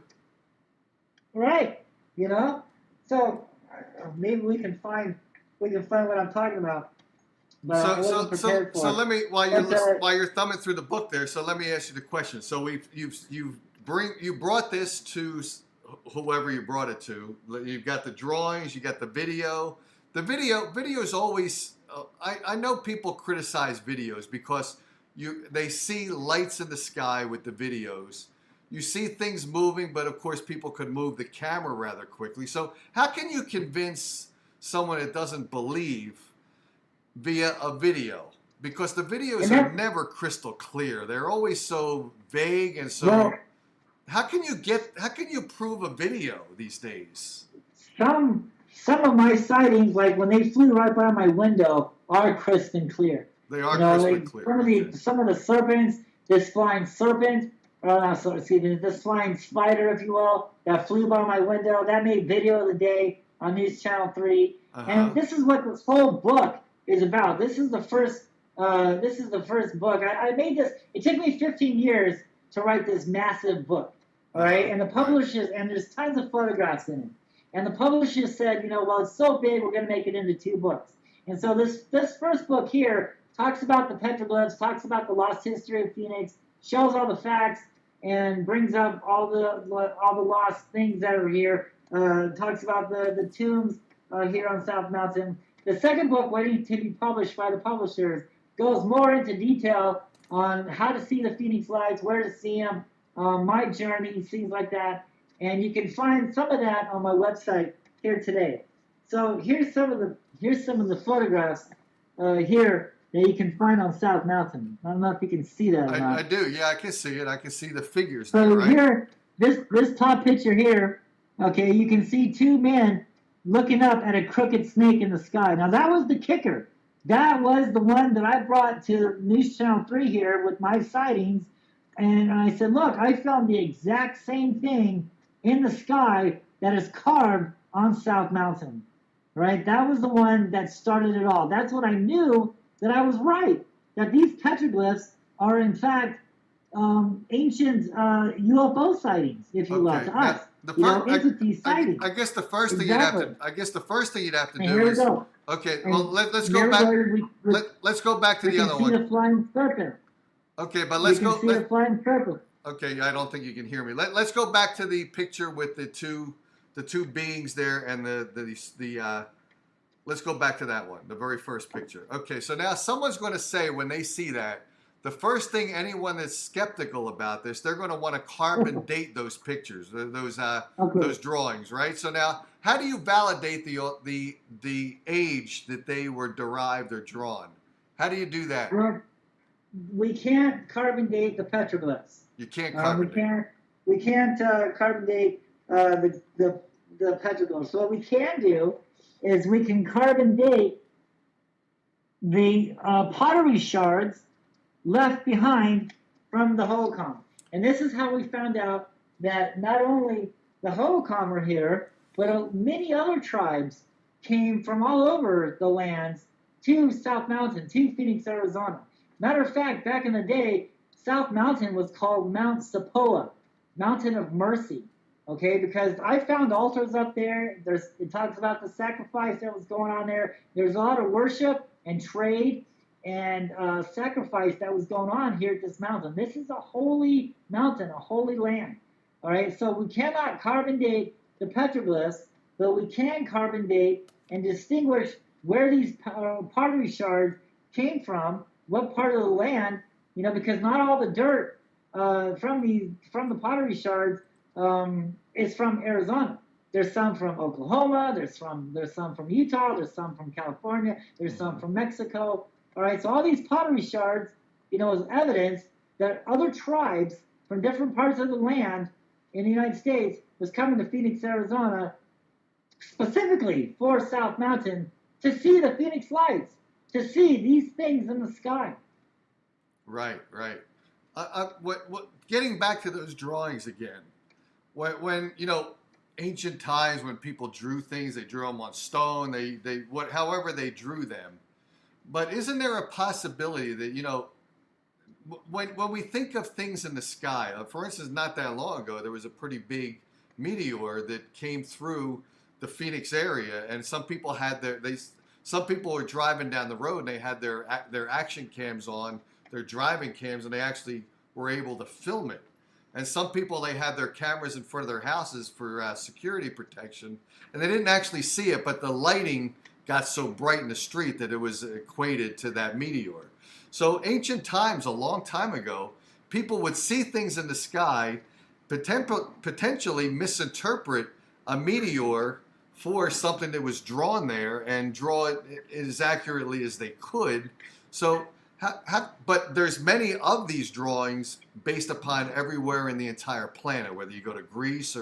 Right, So maybe we can find what I'm talking about. But so let me while you're thumbing through the book there. So let me ask you the question. So you brought this to whoever you brought it to. You've got the drawings, you got the video. The video is always. I know people criticize videos because they see lights in the sky with the videos. You see things moving, but of course people could move the camera rather quickly. So how can you convince someone that doesn't believe via a video, because the videos And are that, never crystal clear. They're always so vague and so. well, How can you prove a video these days? some of my sightings, like when they flew right by my window, are crisp and clear. They are crystal Like clear. some of the serpents, this flying serpent, excuse me, this flying spider, if you will, that flew by my window, that made video of the day on News Channel 3. And this is what this whole book is about. This is the first book. I made this. It took me 15 years to write this massive book. All right, and the publishers, and there's tons of photographs in it. And the publishers said, well, it's so big, we're going to make it into 2 books. And so this first book here talks about the petroglyphs, talks about the lost history of Phoenix, shows all the facts, and brings up all the lost things that are here. Talks about the tombs here on South Mountain. The second book, waiting to be published by the publishers, goes more into detail on how to see the Phoenix lights, where to see them, my journey, things like that. And you can find some of that on my website here today. So here's some of the photographs here that you can find on South Mountain. I don't know if you can see that or not. I do. Yeah, I can see it. I can see the figures. So there, right? here, this top picture here, okay, you can see 2 men looking up at a crooked snake in the sky. Now that was the kicker. That was the one that I brought to News Channel 3 here with my sightings. And I said, look, I found the exact same thing in the sky that is carved on South Mountain. Right? That was the one that started it all. That's when I knew that I was right, that these petroglyphs are in fact ancient UFO sightings, if you will, to us. Entity sightings. I guess the first thing you'd have to And do here is. we go. Okay, And well let's go back. Let's go back to the other one. We can see the flying serpent. Okay, but let's go. We can see the flying serpent. Okay, I don't think you can hear me. Let's go back to the picture with the two beings there and the let's go back to that one, the very first picture. Okay, so now someone's going to say when they see that, the first thing anyone that's skeptical about this, they're going to want to carbon date those pictures, those drawings, right? So now, how do you validate the age that they were derived or drawn? How do you do that? Well, we can't carbon date the petroglyphs. You can't carbon date. We can't carbon date the petroglyphs. So what we can do is we can carbon date the pottery shards left behind from the Hohokam. And this is how we found out that not only the Hohokam are here, but many other tribes came from all over the lands to South Mountain, to Phoenix, Arizona. Matter of fact, back in the day, South Mountain was called Mount Sapoa, Mountain of Mercy. Okay, because I found altars up there. It talks about the sacrifice that was going on there. There's a lot of worship and trade and sacrifice that was going on here at this mountain. This is a holy mountain, a holy land. All right, so we cannot carbon date the petroglyphs, but we can carbon date and distinguish where these pottery shards came from, what part of the land, because not all the dirt from the pottery shards is from Arizona. There's some from Oklahoma. There's some from Utah. There's some from California. There's some from Mexico. All right. So all these pottery shards, is evidence that other tribes from different parts of the land in the United States was coming to Phoenix, Arizona, specifically for South Mountain to see the Phoenix lights, to see these things in the sky. Right. Getting back to those drawings again. When ancient times when people drew things, they drew them on stone. However they drew them. But isn't there a possibility that when we think of things in the sky, for instance, not that long ago, there was a pretty big meteor that came through the Phoenix area, and some people had some people were driving down the road and they had their action cams on, their driving cams, and they actually were able to film it. And some people, they had their cameras in front of their houses for security protection, and they didn't actually see it, but the lighting got so bright in the street that it was equated to that meteor. So ancient times, a long time ago, people would see things in the sky, potentially misinterpret a meteor for something that was drawn there and draw it as accurately as they could. So, but there's many of these drawings based upon everywhere in the entire planet, whether you go to Greece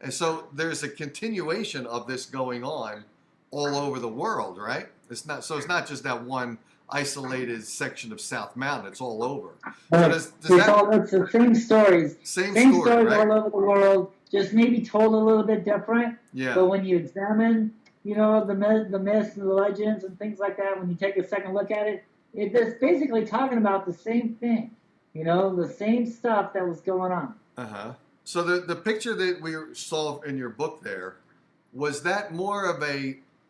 and so there's a continuation of this going on all over the world, right? It's not just that one isolated section of South Mountain. It's all over. So it's the same stories. Same stories right? All over the world, just maybe told a little bit different. Yeah. But when you examine, the myths and the legends and things like that, when you take a second look at it, it's basically talking about the same thing. The same stuff that was going on. Uh-huh. So the picture that we saw in your book there, was that more of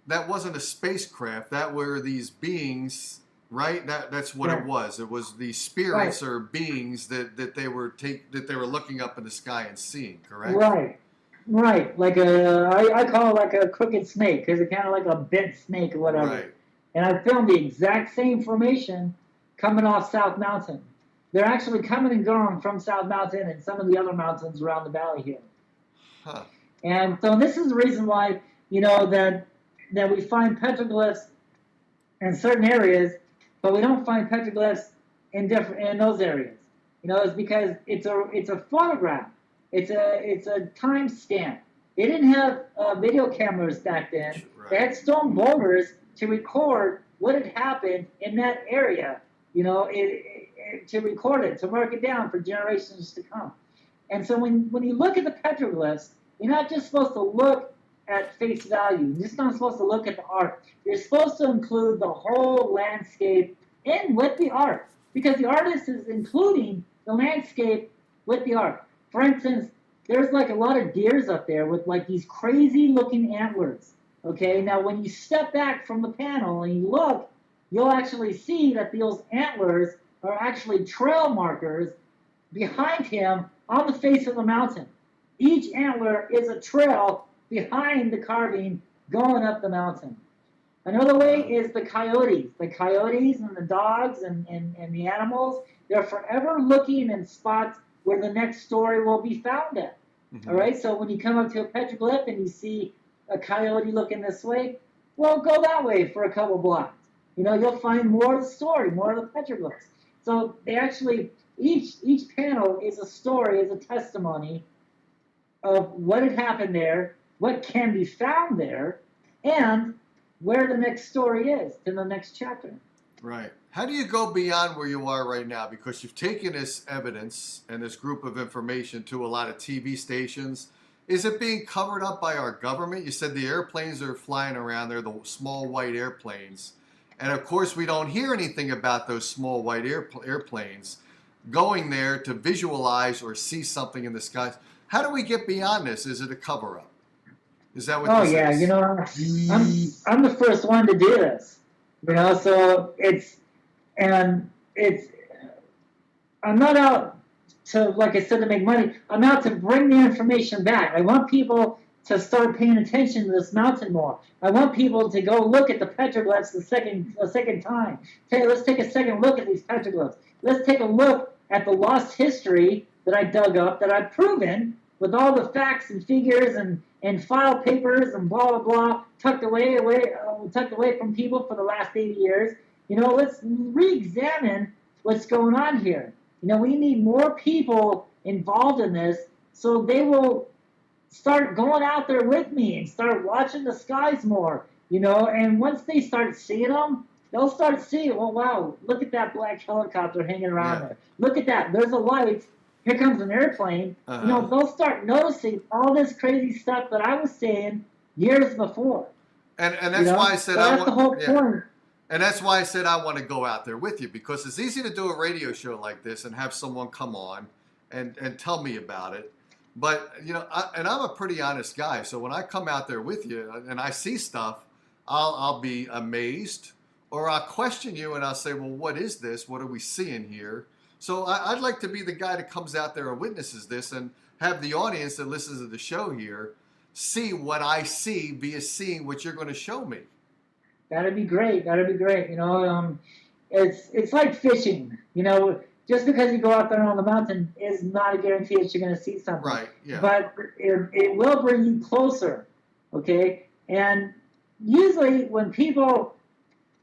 that wasn't a spacecraft, that were these beings, right? That's what it was. It was these spirits or beings that they were looking up in the sky and seeing, correct? Right. Like I call it like a crooked snake, because it's kind of like a bent snake or whatever. Right. And I filmed the exact same formation coming off South Mountain. They're actually coming and going from South Mountain and some of the other mountains around the valley here. Huh. And so this is the reason why, that we find petroglyphs in certain areas, but we don't find petroglyphs in those areas. It's because it's a photograph. It's a time stamp. They didn't have video cameras back then. Right. They had stone boulders to record what had happened in that area. To record it, to mark it down for generations to come. And so when you look at the petroglyphs, you're not just supposed to look at face value. You're just not supposed to look at the art. You're supposed to include the whole landscape in with the art, because the artist is including the landscape with the art. For instance, there's like a lot of deers up there with like these crazy looking antlers. Okay, now when you step back from the panel and you look, you'll actually see that those antlers are actually trail markers behind him on the face of the mountain. Each antler is a trail behind the carving going up the mountain. Another way is the coyotes. The coyotes and the dogs and the animals, they're forever looking in spots where the next story will be found at. Mm-hmm. All right, so when you come up to a petroglyph and you see a coyote looking this way, well, go that way for a couple blocks. You'll find more of the story, more of the petroglyphs. So they actually, each panel is a story, is a testimony of what had happened there, what can be found there, and where the next story is in the next chapter. Right. How do you go beyond where you are right now? Because you've taken this evidence and this group of information to a lot of TV stations. Is it being covered up by our government? You said the airplanes are flying around. They're the small white airplanes. And of course, we don't hear anything about those small white airplanes going there to visualize or see something in the skies. How do we get beyond this? Is it a cover-up? Is that what this is? I'm the first one to do this. So I'm not out to, like I said, to make money. I'm out to bring the information back. I want people to start paying attention to this mountain more. I want people to go look at the petroglyphs a second time. Hey, let's take a second look at these petroglyphs. Let's take a look at the lost history that I dug up, that I've proven with all the facts and figures and file papers and blah, blah, blah, tucked away from people for the last 80 years. Let's re-examine what's going on here. We need more people involved in this so they will start going out there with me and start watching the skies more, and once they start seeing them, they'll start seeing, oh, wow, look at that black helicopter hanging around there. Look at that. There's a light. Here comes an airplane. Uh-huh. They'll start noticing all this crazy stuff that I was saying years before. And that's why I said that's the whole point. And that's why I said I want to go out there with you, because it's easy to do a radio show like this and have someone come on and tell me about it. But, and I'm a pretty honest guy, so when I come out there with you and I see stuff, I'll be amazed, or I'll question you and I'll say, well, what is this? What are we seeing here? So I'd like to be the guy that comes out there and witnesses this and have the audience that listens to the show here see what I see via seeing what you're going to show me. That'd be great. It's like fishing, Just because you go out there on the mountain is not a guarantee that you're going to see something. Right, yeah. But it will bring you closer, okay? And usually when people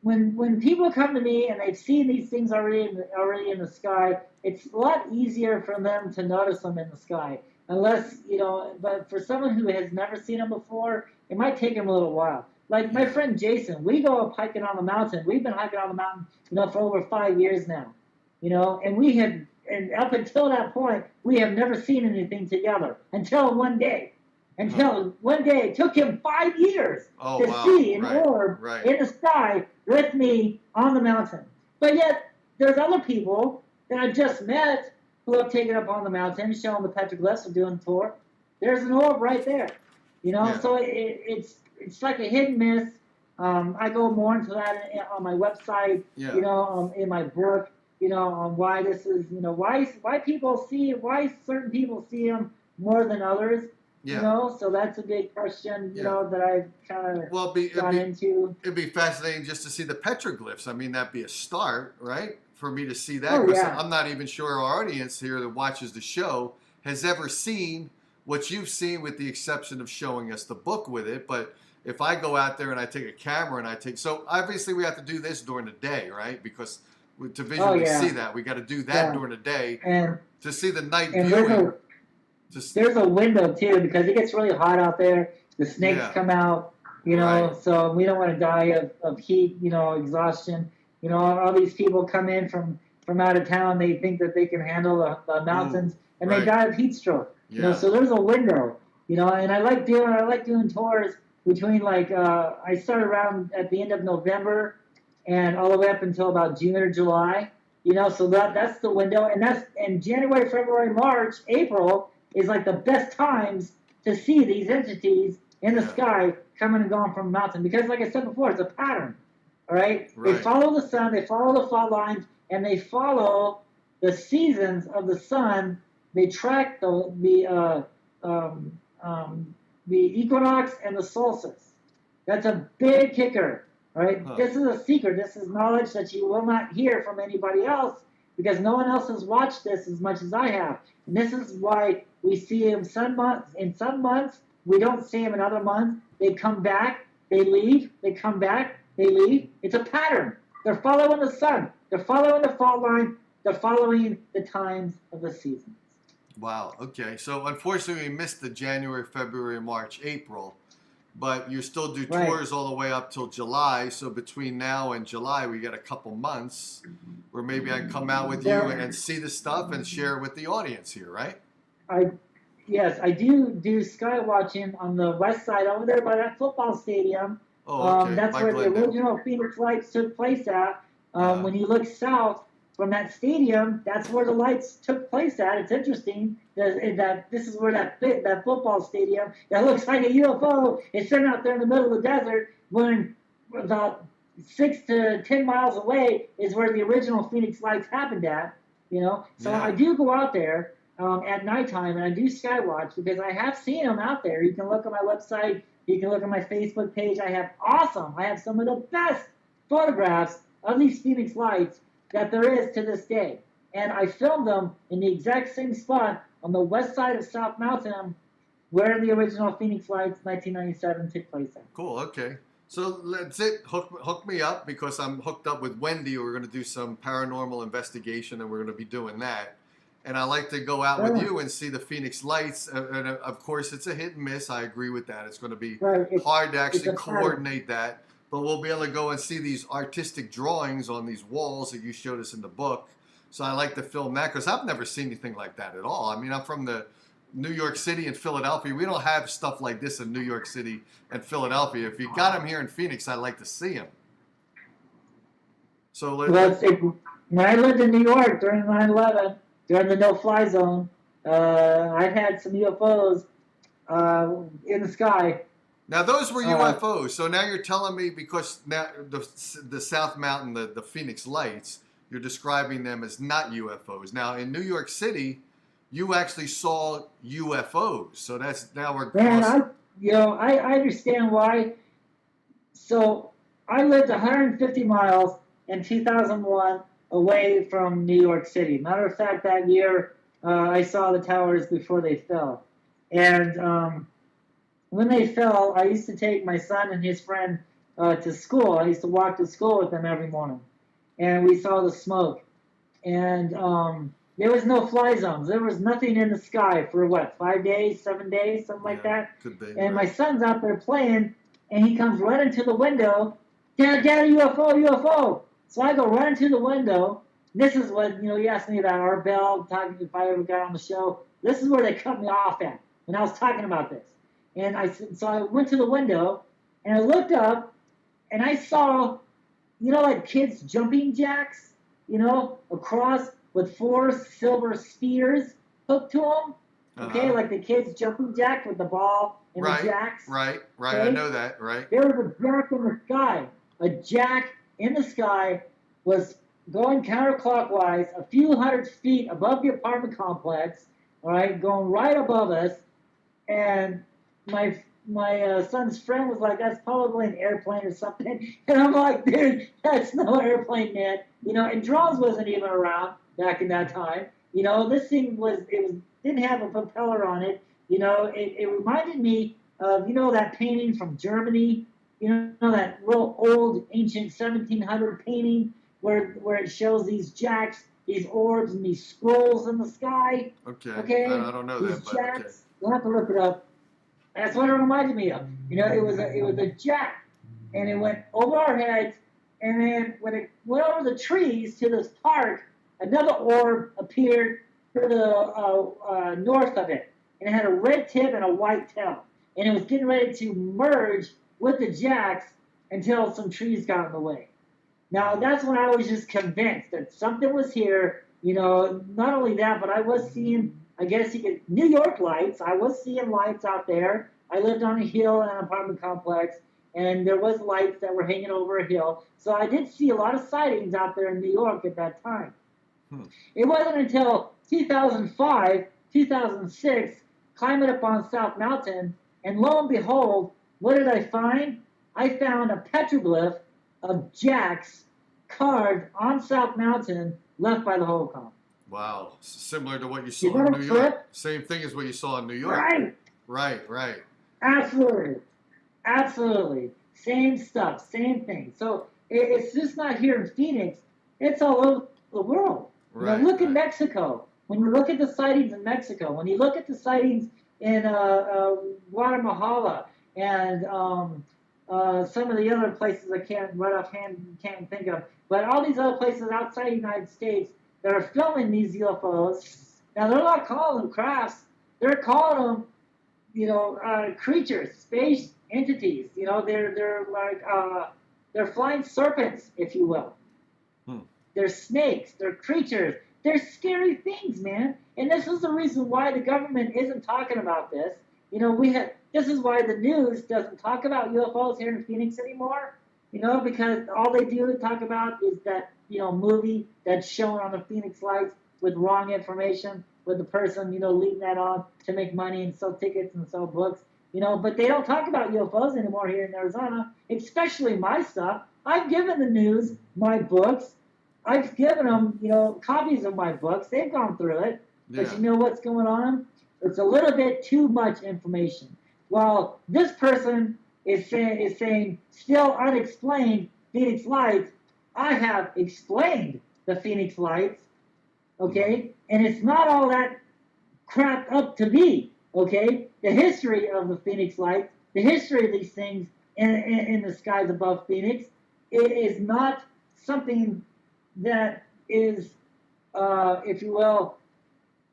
come to me and they've seen these things already in the sky, it's a lot easier for them to notice them in the sky. Unless, but for someone who has never seen them before, it might take them a little while. Like my friend Jason, we go up hiking on the mountain. We've been hiking on the mountain, for over 5 years now, and up until that point, we have never seen anything together until one day. It took him 5 years to see an orb in the sky with me on the mountain. But yet, there's other people that I've just met who have taken up on the mountain, showing the petroglyphs, and doing a tour. There's an orb right there, So it's like a hit and miss. I go more into that on my website, in my book, on why this is, why certain people see them more than others. So that's a big question, that I've kind of gone into. It'd be fascinating just to see the petroglyphs. I mean, that'd be a start, right? For me to see that. Because I'm not even sure our audience here that watches the show has ever seen what you've seen, with the exception of showing us the book with it. But if I go out there and I take a camera and so obviously we have to do this during the day, right? Because to visually see that, we got to do that during the day. And to see the night viewing. There's a window too, because it gets really hot out there. The snakes come out, so we don't want to die of heat, exhaustion. All these people come in from out of town. They think that they can handle the mountains, and they die of heat stroke. So there's a window, and I like doing tours between I start around at the end of November and all the way up until about June or July. So that's the window, and January, February, March, April is like the best times to see these entities in the sky coming and going from a mountain. Because like I said before, it's a pattern, all right? They follow the sun, they follow the fault lines, and they follow the seasons of the sun. They track the equinox and the solstice. That's a big kicker, right? This is a secret. This is knowledge that you will not hear from anybody else, because no one else has watched this as much as I have. And this is why we see him in some months. We don't see him in other months. They come back, they leave, they come back, they leave. It's a pattern. They're following the sun. They're following the fault line. They're following the times of the seasons. Wow. Okay. So unfortunately, we missed the January, February, March, April. But you still do tours all the way up till July. So between now and July, we get a couple months where maybe I can come out with you and see the stuff and share it with the audience here, right? Yes, I do sky watching on the west side over there by that football stadium. Oh, okay. That's where the original Phoenix Lights took place at. When you look south from that stadium, that's where the lights took place at. It's interesting that this is where that football stadium that looks like a UFO is sitting out there in the middle of the desert, when about 6 to 10 miles away is where the original Phoenix Lights happened at. So I do go out there at nighttime, and I do sky watch, because I have seen them out there. You can look at my website. You can look at my Facebook page. I have some of the best photographs of these Phoenix Lights that there is to this day. And I filmed them in the exact same spot on the west side of South Mountain where the original Phoenix Lights 1997 took place at. Cool, okay. So that's it. Hook me up, because I'm hooked up with Wendy. We're going to do some paranormal investigation, and we're going to be doing that. And I like to go out with you and see the Phoenix Lights. And of course, it's a hit and miss. I agree with that. It's going to be hard to actually coordinate that. But we'll be able to go and see these artistic drawings on these walls that you showed us in the book. So I like to film that, because I've never seen anything like that at all. I mean, I'm from the New York City and Philadelphia. We don't have stuff like this in New York City and Philadelphia. If you got them here in Phoenix, I'd like to see them. So when I lived in New York during 9/11, during the no-fly zone, I've had some UFOs in the sky. Now, those were UFOs. So now you're telling me, because now the South Mountain, the Phoenix Lights, you're describing them as not UFOs. Now, in New York City, you actually saw UFOs. So that's now we're. Man, I understand why. So I lived 150 miles in 2001 away from New York City. Matter of fact, that year I saw the towers before they fell. And when they fell, I used to take my son and his friend to school. I used to walk to school with them every morning, and we saw the smoke. And there was no fly zones. There was nothing in the sky for what, 5 days, 7 days, something like that. Could be. And my son's out there playing, and he comes right into the window. Dad, UFO, UFO. So I go right into the window. This is what, you asked me about our bell, talking if I ever got on the show. This is where they cut me off at when I was talking about this. And so I went to the window, and I looked up, and I saw, like kids jumping jacks, across with 4 silver spears hooked to them. Okay, like the kids jumping jack with the ball and the jacks. Right. Okay? I know that. Right. There was a jack in the sky. A jack in the sky was going counterclockwise a few hundred feet above the apartment complex. All right, going right above us, and my son's friend was like, "That's probably an airplane or something," and I'm like, "Dude, that's no airplane, man." And drones wasn't even around back in that time. This thing didn't have a propeller on it. It reminded me of that painting from Germany. That real old ancient 1700 painting where it shows these jacks, these orbs, and these scrolls in the sky. Okay. I don't know these that, but jacks. okay. You'll have to look it up. That's what it reminded me of. It was a jack, and it went over our heads, and then when it went over the trees to this park, another orb appeared to the north of it, and it had a red tip and a white tail, and it was getting ready to merge with the jacks until some trees got in the way. Now that's when I was just convinced that something was here. Not only that, but I was seeing, I guess you could, New York lights. I was seeing lights out there. I lived on a hill in an apartment complex, and there was lights that were hanging over a hill. So I did see a lot of sightings out there in New York at that time. It wasn't until 2005, 2006, climbing up on South Mountain, and lo and behold, what did I find? I found a petroglyph of jacks carved on South Mountain left by the Holcomb. Wow. Similar to what you saw in New York. Same thing as what you saw in New York. Right. Absolutely. Same stuff, same thing. So it's just not here in Phoenix. It's all over the world. Look at Mexico. When you look at the sightings in Mexico, when you look at the sightings in Guatemala and some of the other places I can't right offhand can't think of, but all these other places outside the United States that are filming these UFOs. Now they're not calling them crafts; they're calling them, creatures, space entities. They're like they're flying serpents, if you will. They're snakes. They're creatures. They're scary things, man. And this is the reason why the government isn't talking about this. This is why the news doesn't talk about UFOs here in Phoenix anymore. Because all they do talk about is that, movie that's shown on the Phoenix Lights with wrong information, with the person, leading that on to make money and sell tickets and sell books. But they don't talk about UFOs anymore here in Arizona, especially my stuff. I've given the news my books. I've given them, copies of my books. They've gone through it. Yeah. But you know what's going on? It's a little bit too much information. While this person is saying still unexplained Phoenix Lights, I have explained the Phoenix Lights, okay? And it's not all that crapped up to be, okay? The history of the Phoenix Lights, the history of these things in the skies above Phoenix, it is not something that is, if you will,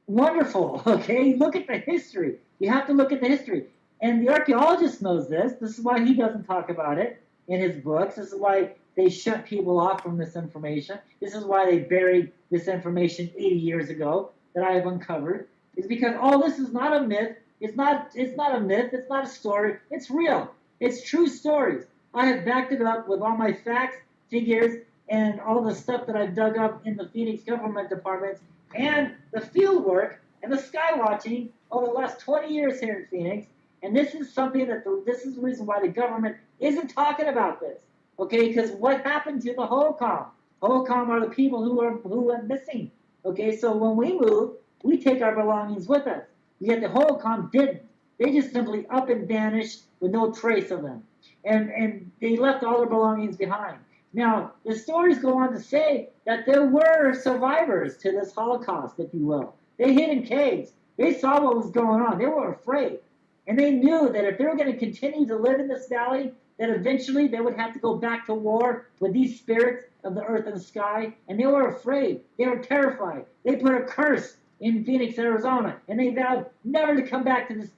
wonderful, okay? Look at the history. You have to look at the history. And the archaeologist knows this. This is why he doesn't talk about it in his books. This is why they shut people off from this information. This is why they buried this information 80 years ago that I have uncovered. Is because all this is not a myth. It's not a myth. It's not a story. It's real. It's true stories. I have backed it up with all my facts, figures, and all the stuff that I've dug up in the Phoenix government departments and the field work and the sky watching over the last 20 years here in Phoenix. And this is something this is the reason why the government isn't talking about this, okay? Because what happened to the Holcomb? Holcomb are the people who went missing, okay? So when we move, we take our belongings with us. Yet the Holcomb didn't. They just simply up and vanished with no trace of them. And they left all their belongings behind. Now, the stories go on to say that there were survivors to this Holocaust, if you will. They hid in caves. They saw what was going on. They were afraid. And they knew that if they were going to continue to live in this valley, that eventually they would have to go back to war with these spirits of the earth and the sky. And they were afraid. They were terrified. They put a curse in Phoenix, Arizona, and they vowed never to come back to this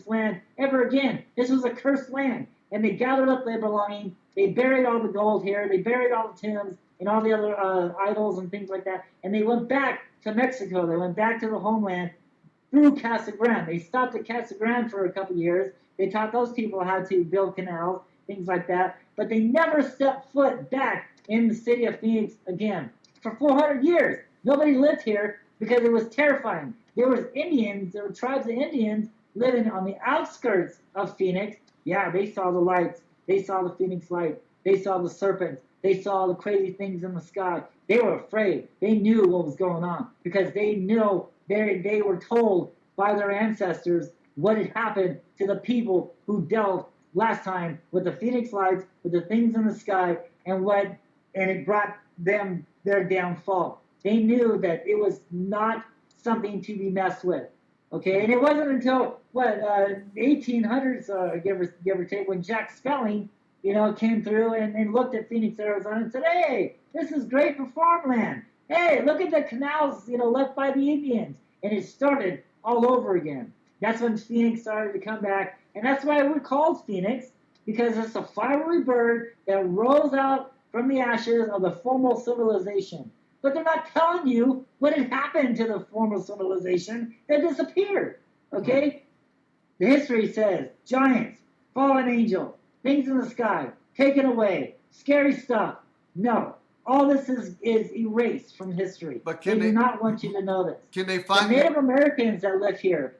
land ever again. This was a cursed land. And they gathered up their belongings. They buried all the gold here. They buried all the tombs and all the other idols and things like that. And they went back to Mexico. They went back to the homeland through Casa Grande. They stopped at Casa Grande for a couple of years. They taught those people how to build canals, things like that. But they never stepped foot back in the city of Phoenix again. For 400 years, nobody lived here because it was terrifying. There was Indians, there were tribes of Indians living on the outskirts of Phoenix. Yeah, they saw the lights. They saw the Phoenix light. They saw the serpents. They saw the crazy things in the sky. They were afraid. They knew what was going on because they knew they were told by their ancestors what had happened to the people who dealt last time with the Phoenix lights, with the things in the sky, and it brought them their downfall. They knew that it was not something to be messed with. Okay, and it wasn't until the 1800s, give or take, when Jack Spelling, came through and looked at Phoenix, Arizona, and said, "Hey, this is great for farmland. Hey, look at the canals, left by the Indians." And it started all over again. That's when Phoenix started to come back, and that's why we're called Phoenix, because it's a fiery bird that rose out from the ashes of the former civilization. But they're not telling you what had happened to the former civilization that disappeared. Okay? The history says giants, fallen angels, things in the sky, taken away, scary stuff. No. All this is erased from history. But they do not want you to know this. Can they find the Native Americans that live here?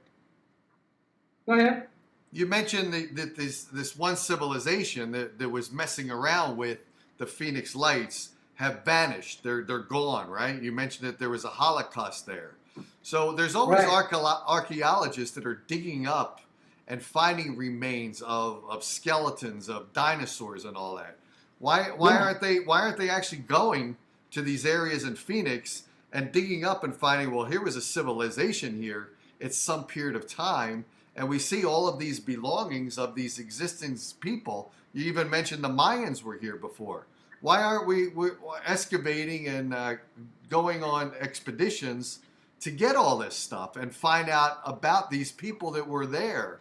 Go ahead. You mentioned that this one civilization that was messing around with the Phoenix lights have vanished. They're gone, right? You mentioned that there was a Holocaust there. So there's always archaeologists that are digging up and finding remains of skeletons of dinosaurs and all that. Why aren't they actually going to these areas in Phoenix and digging up and finding, well, here was a civilization here. It's some period of time, and we see all of these belongings of these existing people. You even mentioned the Mayans were here before. Why aren't we excavating and going on expeditions to get all this stuff and find out about these people that were there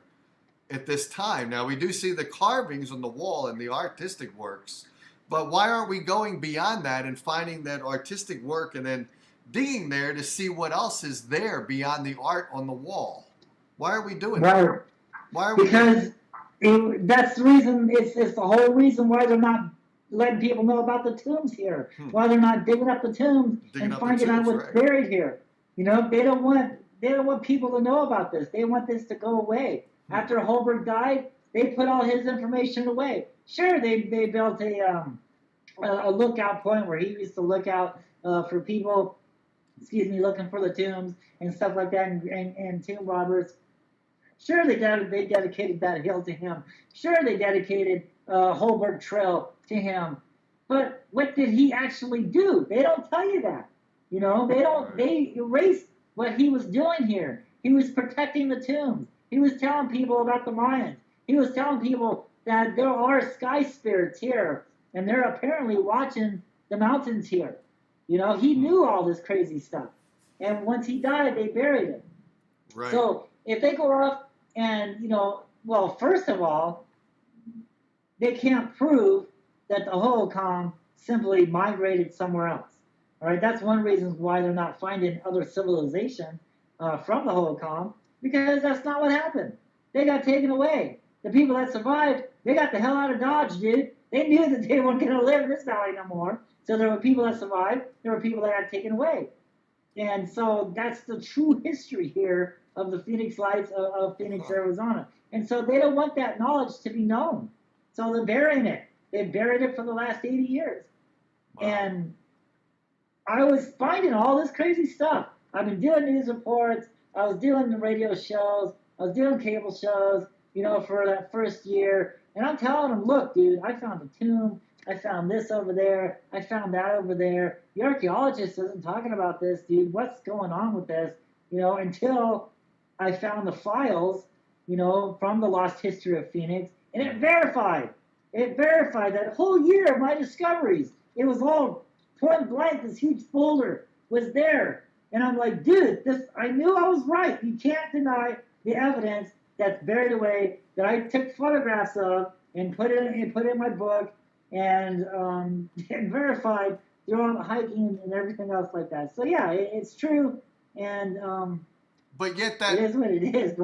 at this time? Now, we do see the carvings on the wall and the artistic works, but why aren't we going beyond that and finding that artistic work and then digging there to see what else is there beyond the art on the wall? Why are we doing that? Why are we? Because that's the reason. It's the whole reason why they're not letting people know about the tombs here. Why they're not digging up the tombs and finding out what's buried here. They don't want people to know about this. They want this to go away. After Holberg died, they put all his information away. Sure, they built a lookout point where he used to look out for people, looking for the tombs and stuff like that, and tomb robbers. Sure, they dedicated that hill to him. Sure, they dedicated Holberg Trail to him. But what did he actually do? They don't tell you that. They erased what he was doing here. He was protecting the tombs. He was telling people about the Mayans. He was telling people that there are sky spirits here, and they're apparently watching the mountains here. He knew all this crazy stuff. And once he died, they buried him. Right. So if they go off and, first of all, they can't prove that the Holocom simply migrated somewhere else. All right, that's one reason why they're not finding other civilization from the Holocom, because that's not what happened. They got taken away. The people that survived, they got the hell out of Dodge, dude. They knew that they weren't going to live in this valley no more. So there were people that survived. There were people that got taken away. And so that's the true history here of the Phoenix Lights of Phoenix, Arizona. And so they don't want that knowledge to be known. So they're burying it. They've buried it for the last 80 years. Wow. And I was finding all this crazy stuff. I've been doing news reports. I was doing the radio shows. I was doing cable shows, for that first year, and I'm telling them, look, dude, I found a tomb. I found this over there. I found that over there. The archaeologist isn't talking about this, dude. What's going on with this? Until I found the files, from the Lost History of Phoenix, and it verified. It verified that whole year of my discoveries. It was all point blank. This huge folder was there, and I'm like, dude, I knew I was right. You can't deny the evidence that's buried away that I took photographs of and put it in my book and verified through all the hiking and everything else like that. So yeah, it's true, and but yet that it is what it is.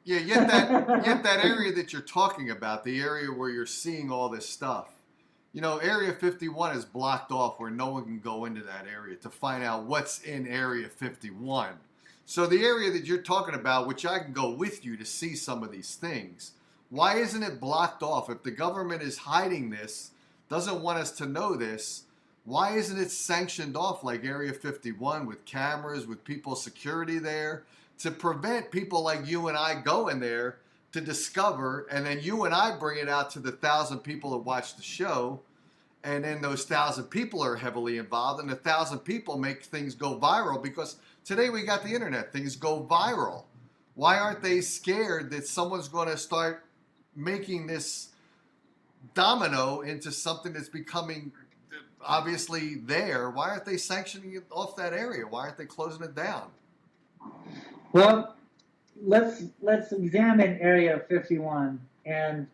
yet that area that you're talking about, the area where you're seeing all this stuff, Area 51 is blocked off where no one can go into that area to find out what's in Area 51. So the area that you're talking about, which I can go with you to see some of these things, why isn't it blocked off? If the government is hiding this, doesn't want us to know this, why isn't it sanctioned off like Area 51 with cameras, with people security there to prevent people like you and I going there to discover, and then you and I bring it out to the 1,000 people that watch the show, and then those 1,000 people are heavily involved, and the 1,000 people make things go viral because today we got the internet, things go viral. Why aren't they scared that someone's going to start making this domino into something that's becoming obviously there? Why aren't they sanctioning it off that area? Why aren't they closing it down? Well, let's examine Area 51 and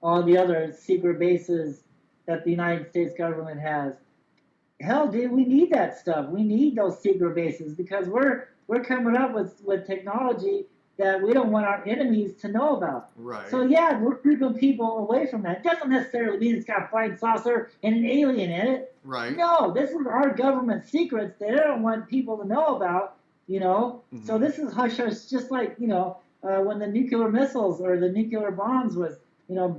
all the other secret bases that the United States government has. Hell, dude, we need that stuff. We need those secret bases because we're coming up with technology that we don't want our enemies to know about. Right. So yeah, we're keeping people away from that. It doesn't necessarily mean it's got a flying saucer and an alien in it. Right. No, this is our government secrets that they don't want people to know about. Mm-hmm. So this is hush hush, just like when the nuclear missiles or the nuclear bombs was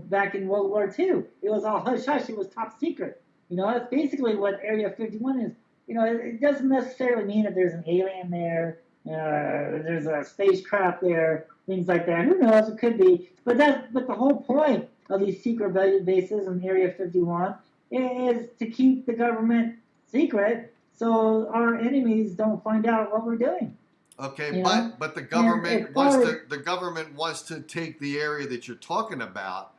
back in World War II. It was all hush hush. It was top secret. That's basically what Area 51 is. It doesn't necessarily mean that there's an alien there, there's a spacecraft there, things like that. Who knows? It could be. But the whole point of these secret bases in Area 51 is to keep the government secret so our enemies don't find out what we're doing. Okay, but the government wants to take the area that you're talking about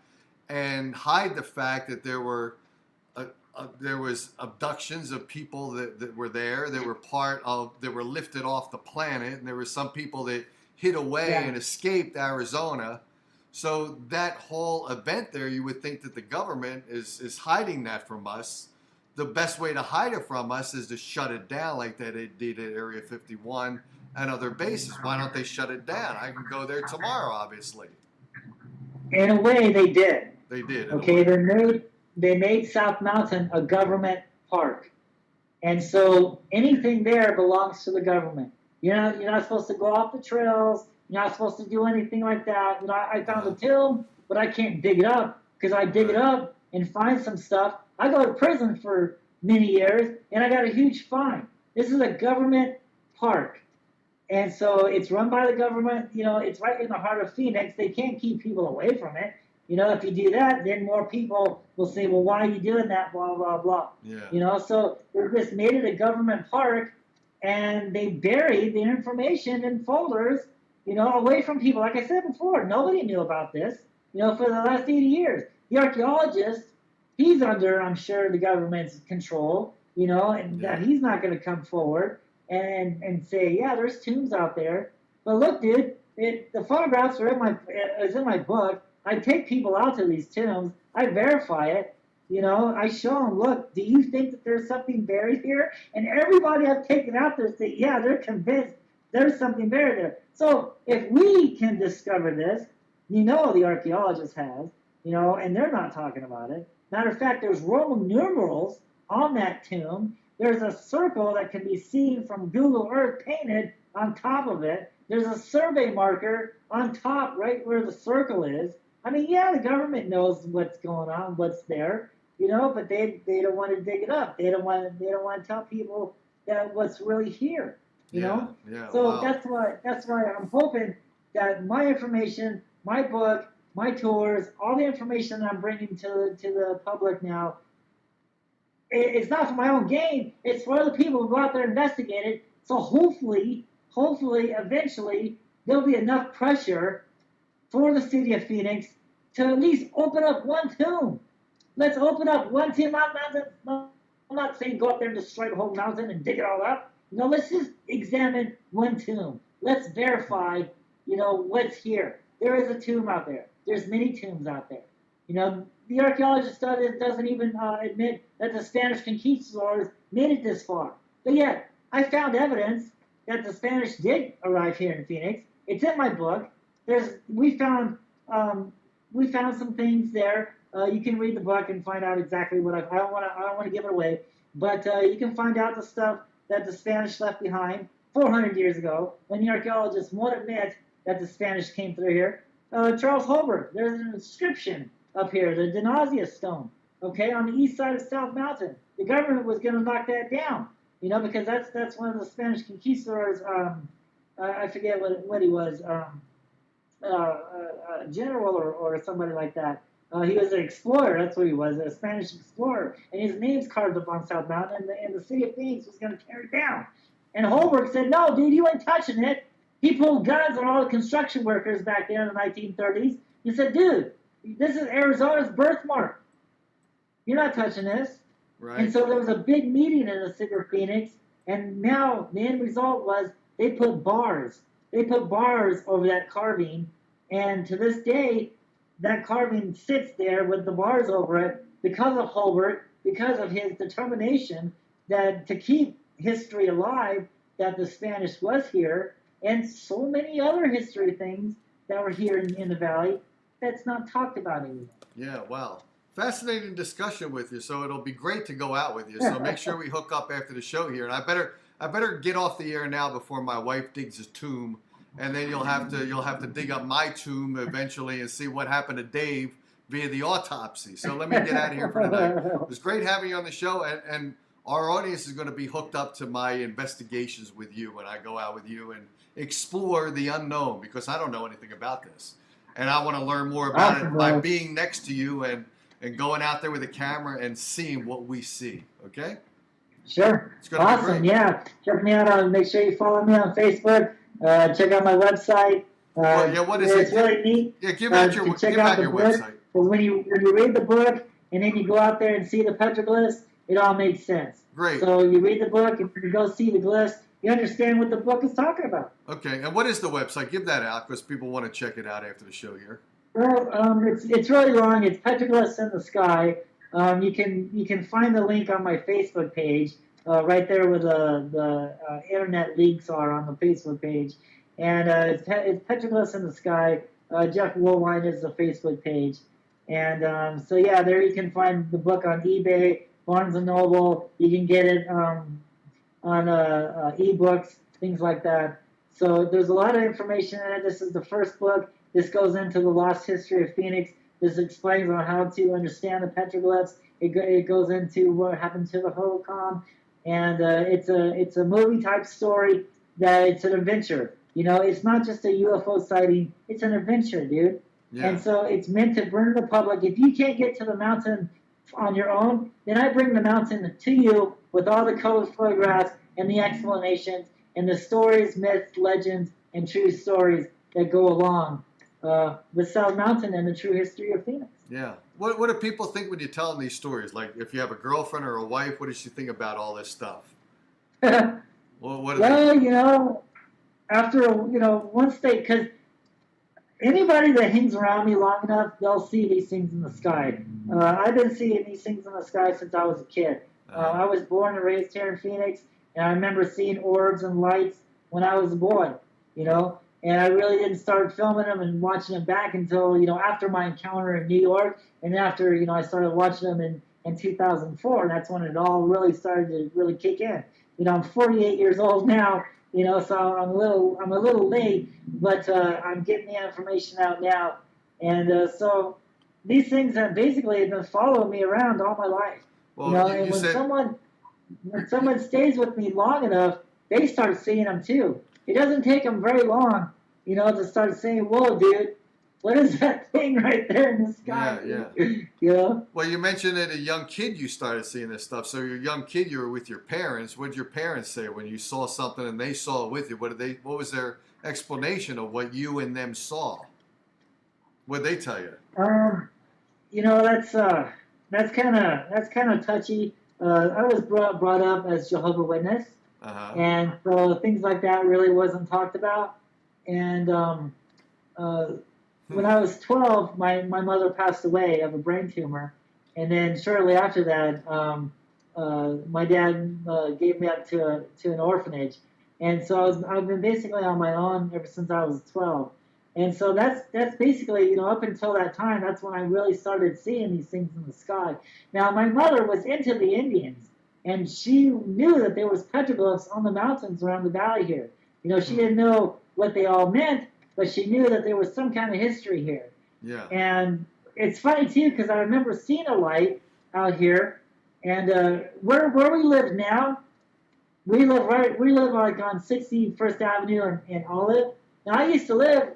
and hide the fact that there was abductions of people that were there. They were lifted off the planet, and there were some people that hid away and escaped Arizona. So that whole event there, you would think that the government is hiding that from us. The best way to hide it from us is to shut it down like they did at Area 51 and other bases. Why don't they shut it down? I can go there tomorrow, obviously. In a way, they did. They did. Okay, they made South Mountain a government park. And so anything there belongs to the government. You're not supposed to go off the trails. You're not supposed to do anything like that. I found a tomb, but I can't dig it up because I dig it up and find some stuff. I go to prison for many years, and I got a huge fine. This is a government park. And so it's run by the government. It's right in the heart of Phoenix. They can't keep people away from it. If you do that, then more people will say, well, why are you doing that, blah, blah, blah. Yeah. So they just made it a government park, and they buried the information in folders, away from people. Like I said before, nobody knew about this, for the last 80 years. The archaeologist, he's under, I'm sure, the government's control, and that he's not going to come forward and say, yeah, there's tombs out there. But look, dude, the photographs are in my book. I take people out to these tombs. I verify it. I show them, look, do you think that there's something buried here? And everybody I've taken out there say, yeah, they're convinced there's something buried there. So if we can discover this, the archaeologist has, and they're not talking about it. Matter of fact, there's Roman numerals on that tomb. There's a circle that can be seen from Google Earth painted on top of it. There's a survey marker on top right where the circle is. I mean, yeah, the government knows what's going on, what's there, but they don't want to dig it up. They don't want to tell people that what's really here, Yeah. So wow. that's why I'm hoping that my information, my book, my tours, all the information that I'm bringing to the public now, it's not for my own gain. It's for other people who go out there and investigate it. So hopefully, eventually, there'll be enough pressure for the city of Phoenix to at least open up one tomb. Let's open up one tomb. I'm not saying go up there and destroy the whole mountain and dig it all up. No, let's just examine one tomb. Let's verify, what's here. There is a tomb out there. There's many tombs out there. The archaeologist doesn't even admit that the Spanish conquistadors made it this far. But yet, I found evidence that the Spanish did arrive here in Phoenix. It's in my book. We found some things there. You can read the book and find out exactly what I don't want to give it away, but you can find out the stuff that the Spanish left behind 400 years ago when the archaeologists won't admit that the Spanish came through here. Charles Holbrook, there's an inscription up here, the Denazia stone, okay, on the east side of South Mountain. The government was going to knock that down, because that's one of the Spanish conquistadors. I forget what he was, a general or somebody like that. He was an explorer. That's what he was, a Spanish explorer. And his name's carved up on South Mountain, and the city of Phoenix was going to tear it down. And Holbrook said, no, dude, you ain't touching it. He pulled guns on all the construction workers back there in the 1930s. He said, dude, this is Arizona's birthmark. You're not touching this. Right. And so there was a big meeting in the city of Phoenix, and now the end result was they put bars. They put bars over that carving, and to this day, that carving sits there with the bars over it because of Holbrook, because of his determination that to keep history alive, that the Spanish was here, and so many other history things that were here in the valley that's not talked about anymore. Yeah, wow. Fascinating discussion with you. So it'll be great to go out with you. So make sure we hook up after the show here. And I better get off the air now before my wife digs a tomb, and then you'll have to dig up my tomb eventually and see what happened to Dave via the autopsy. So let me get out of here for tonight. It was great having you on the show, and our audience is going to be hooked up to my investigations with you when I go out with you and explore the unknown, because I don't know anything about this. And I want to learn more about it by being next to you and going out there with a camera and seeing what we see. Okay? Sure. It's going to be Awesome. great. Yeah. Check me out. Make sure you follow me on Facebook. Check out my website. What is it's it? really neat. Yeah, give out your website. When you read the book and then you go out there and see the petroglyphs, it all makes sense. Great. So you read the book and you go see the glyphs, you understand what the book is talking about. Okay, and what is the website? Give that out because people want to check it out after the show here. Well, it's really long. It's Petroglyphs in the Sky. You can find the link on my Facebook page, right there where the internet links are on the Facebook page. And it's Petroglyphs in the Sky. Jeff Woolwine is the Facebook page. And so, yeah, there you can find the book on eBay, Barnes & Noble. You can get it on ebooks, things like that. So there's a lot of information in it. This is the first book. This goes into the lost history of Phoenix. This explains on how to understand the petroglyphs. It goes into what happened to the Holocom. And it's a movie-type story that it's an adventure. It's not just a UFO sighting. It's an adventure, dude. Yeah. And so it's meant to bring the public. If you can't get to the mountain on your own, then I bring the mountain to you with all the colored photographs and the explanations and the stories, myths, legends, and true stories that go along with South Mountain and the true history of Phoenix. Yeah. What do people think when you tell them these stories? Like, if you have a girlfriend or a wife, what does she think about all this stuff? After once because anybody that hangs around me long enough, they'll see these things in the sky. I've been seeing these things in the sky since I was a kid. I was born and raised here in Phoenix, and I remember seeing orbs and lights when I was a boy, and I really didn't start filming them and watching them back until, after my encounter in New York, and after, I started watching them in 2004, and that's when it all really started to really kick in. I'm 48 years old now, so I'm a little late, but I'm getting the information out now, and so these things have basically been following me around all my life. Well, and when someone stays with me long enough, they start seeing them too. It doesn't take them very long to start saying, "Whoa, dude, what is that thing right there in the sky?" Yeah. Well, you mentioned at a young kid you started seeing this stuff. So you're a young kid, you were with your parents. What did your parents say when you saw something and they saw it with you? What was their explanation of what you and them saw? What did they tell you? That's kind of touchy. I was brought up as Jehovah's Witness, and so things like that really wasn't talked about. And when I was 12, my mother passed away of a brain tumor, and then shortly after that, my dad gave me up to an orphanage, and so I've been basically on my own ever since I was 12. And so that's basically, up until that time, that's when I really started seeing these things in the sky. Now, my mother was into the Indians, and she knew that there was petroglyphs on the mountains around the valley here. She didn't know what they all meant, but she knew that there was some kind of history here. Yeah. And it's funny, too, because I remember seeing a light out here, and where we live now, we live like on 61st Avenue in Olive. Now, I used to live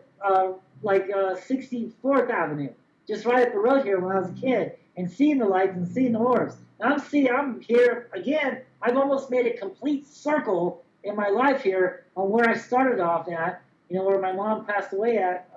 64th Avenue, just right up the road here when I was a kid, and seeing the lights and seeing the orbs. And I'm here again. I've almost made a complete circle in my life here on where I started off at, where my mom passed away at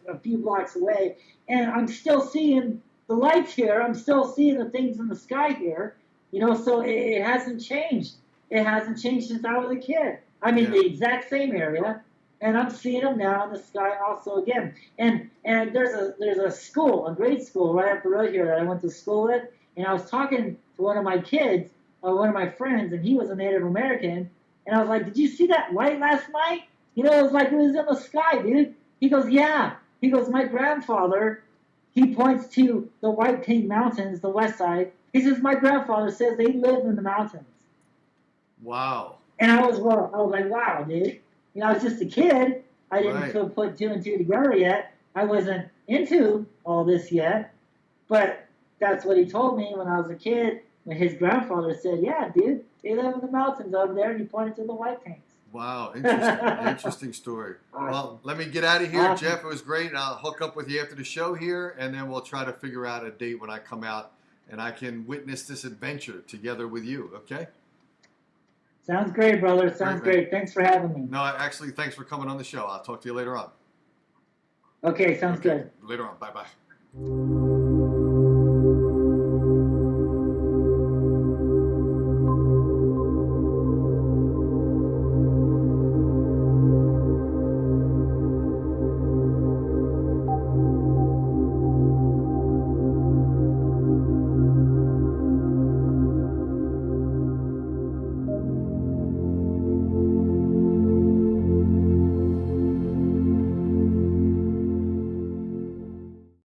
a few blocks away, and I'm still seeing the lights here. I'm still seeing the things in the sky here, so it hasn't changed. It hasn't changed since I was a kid. I'm in the exact same area. And I'm seeing them now in the sky also again. And there's a school, a grade school right up the road here that I went to school with. And I was talking to one of my kids, one of my friends, and he was a Native American. And I was like, "Did you see that light last night? It was like it was in the sky, dude." He goes, "Yeah." He goes, "My grandfather," he points to the White Tank Mountains, the west side. He says, "My grandfather says they lived in the mountains." Wow. And I was like, "Wow, dude." I was just a kid. I didn't put two and two together yet. I wasn't into all this yet. But that's what he told me when I was a kid. When his grandfather said, "Yeah, dude, they live in the mountains over there," and he pointed to the white tanks. Wow, interesting. Interesting story. Awesome. Well, let me get out of here, awesome. Jeff. It was great. And I'll hook up with you after the show here, and then we'll try to figure out a date when I come out and I can witness this adventure together with you, okay? Sounds great, brother. Sounds great. Thanks for having me. No, actually, thanks for coming on the show. I'll talk to you later on. Okay, sounds good. Later on. Bye-bye.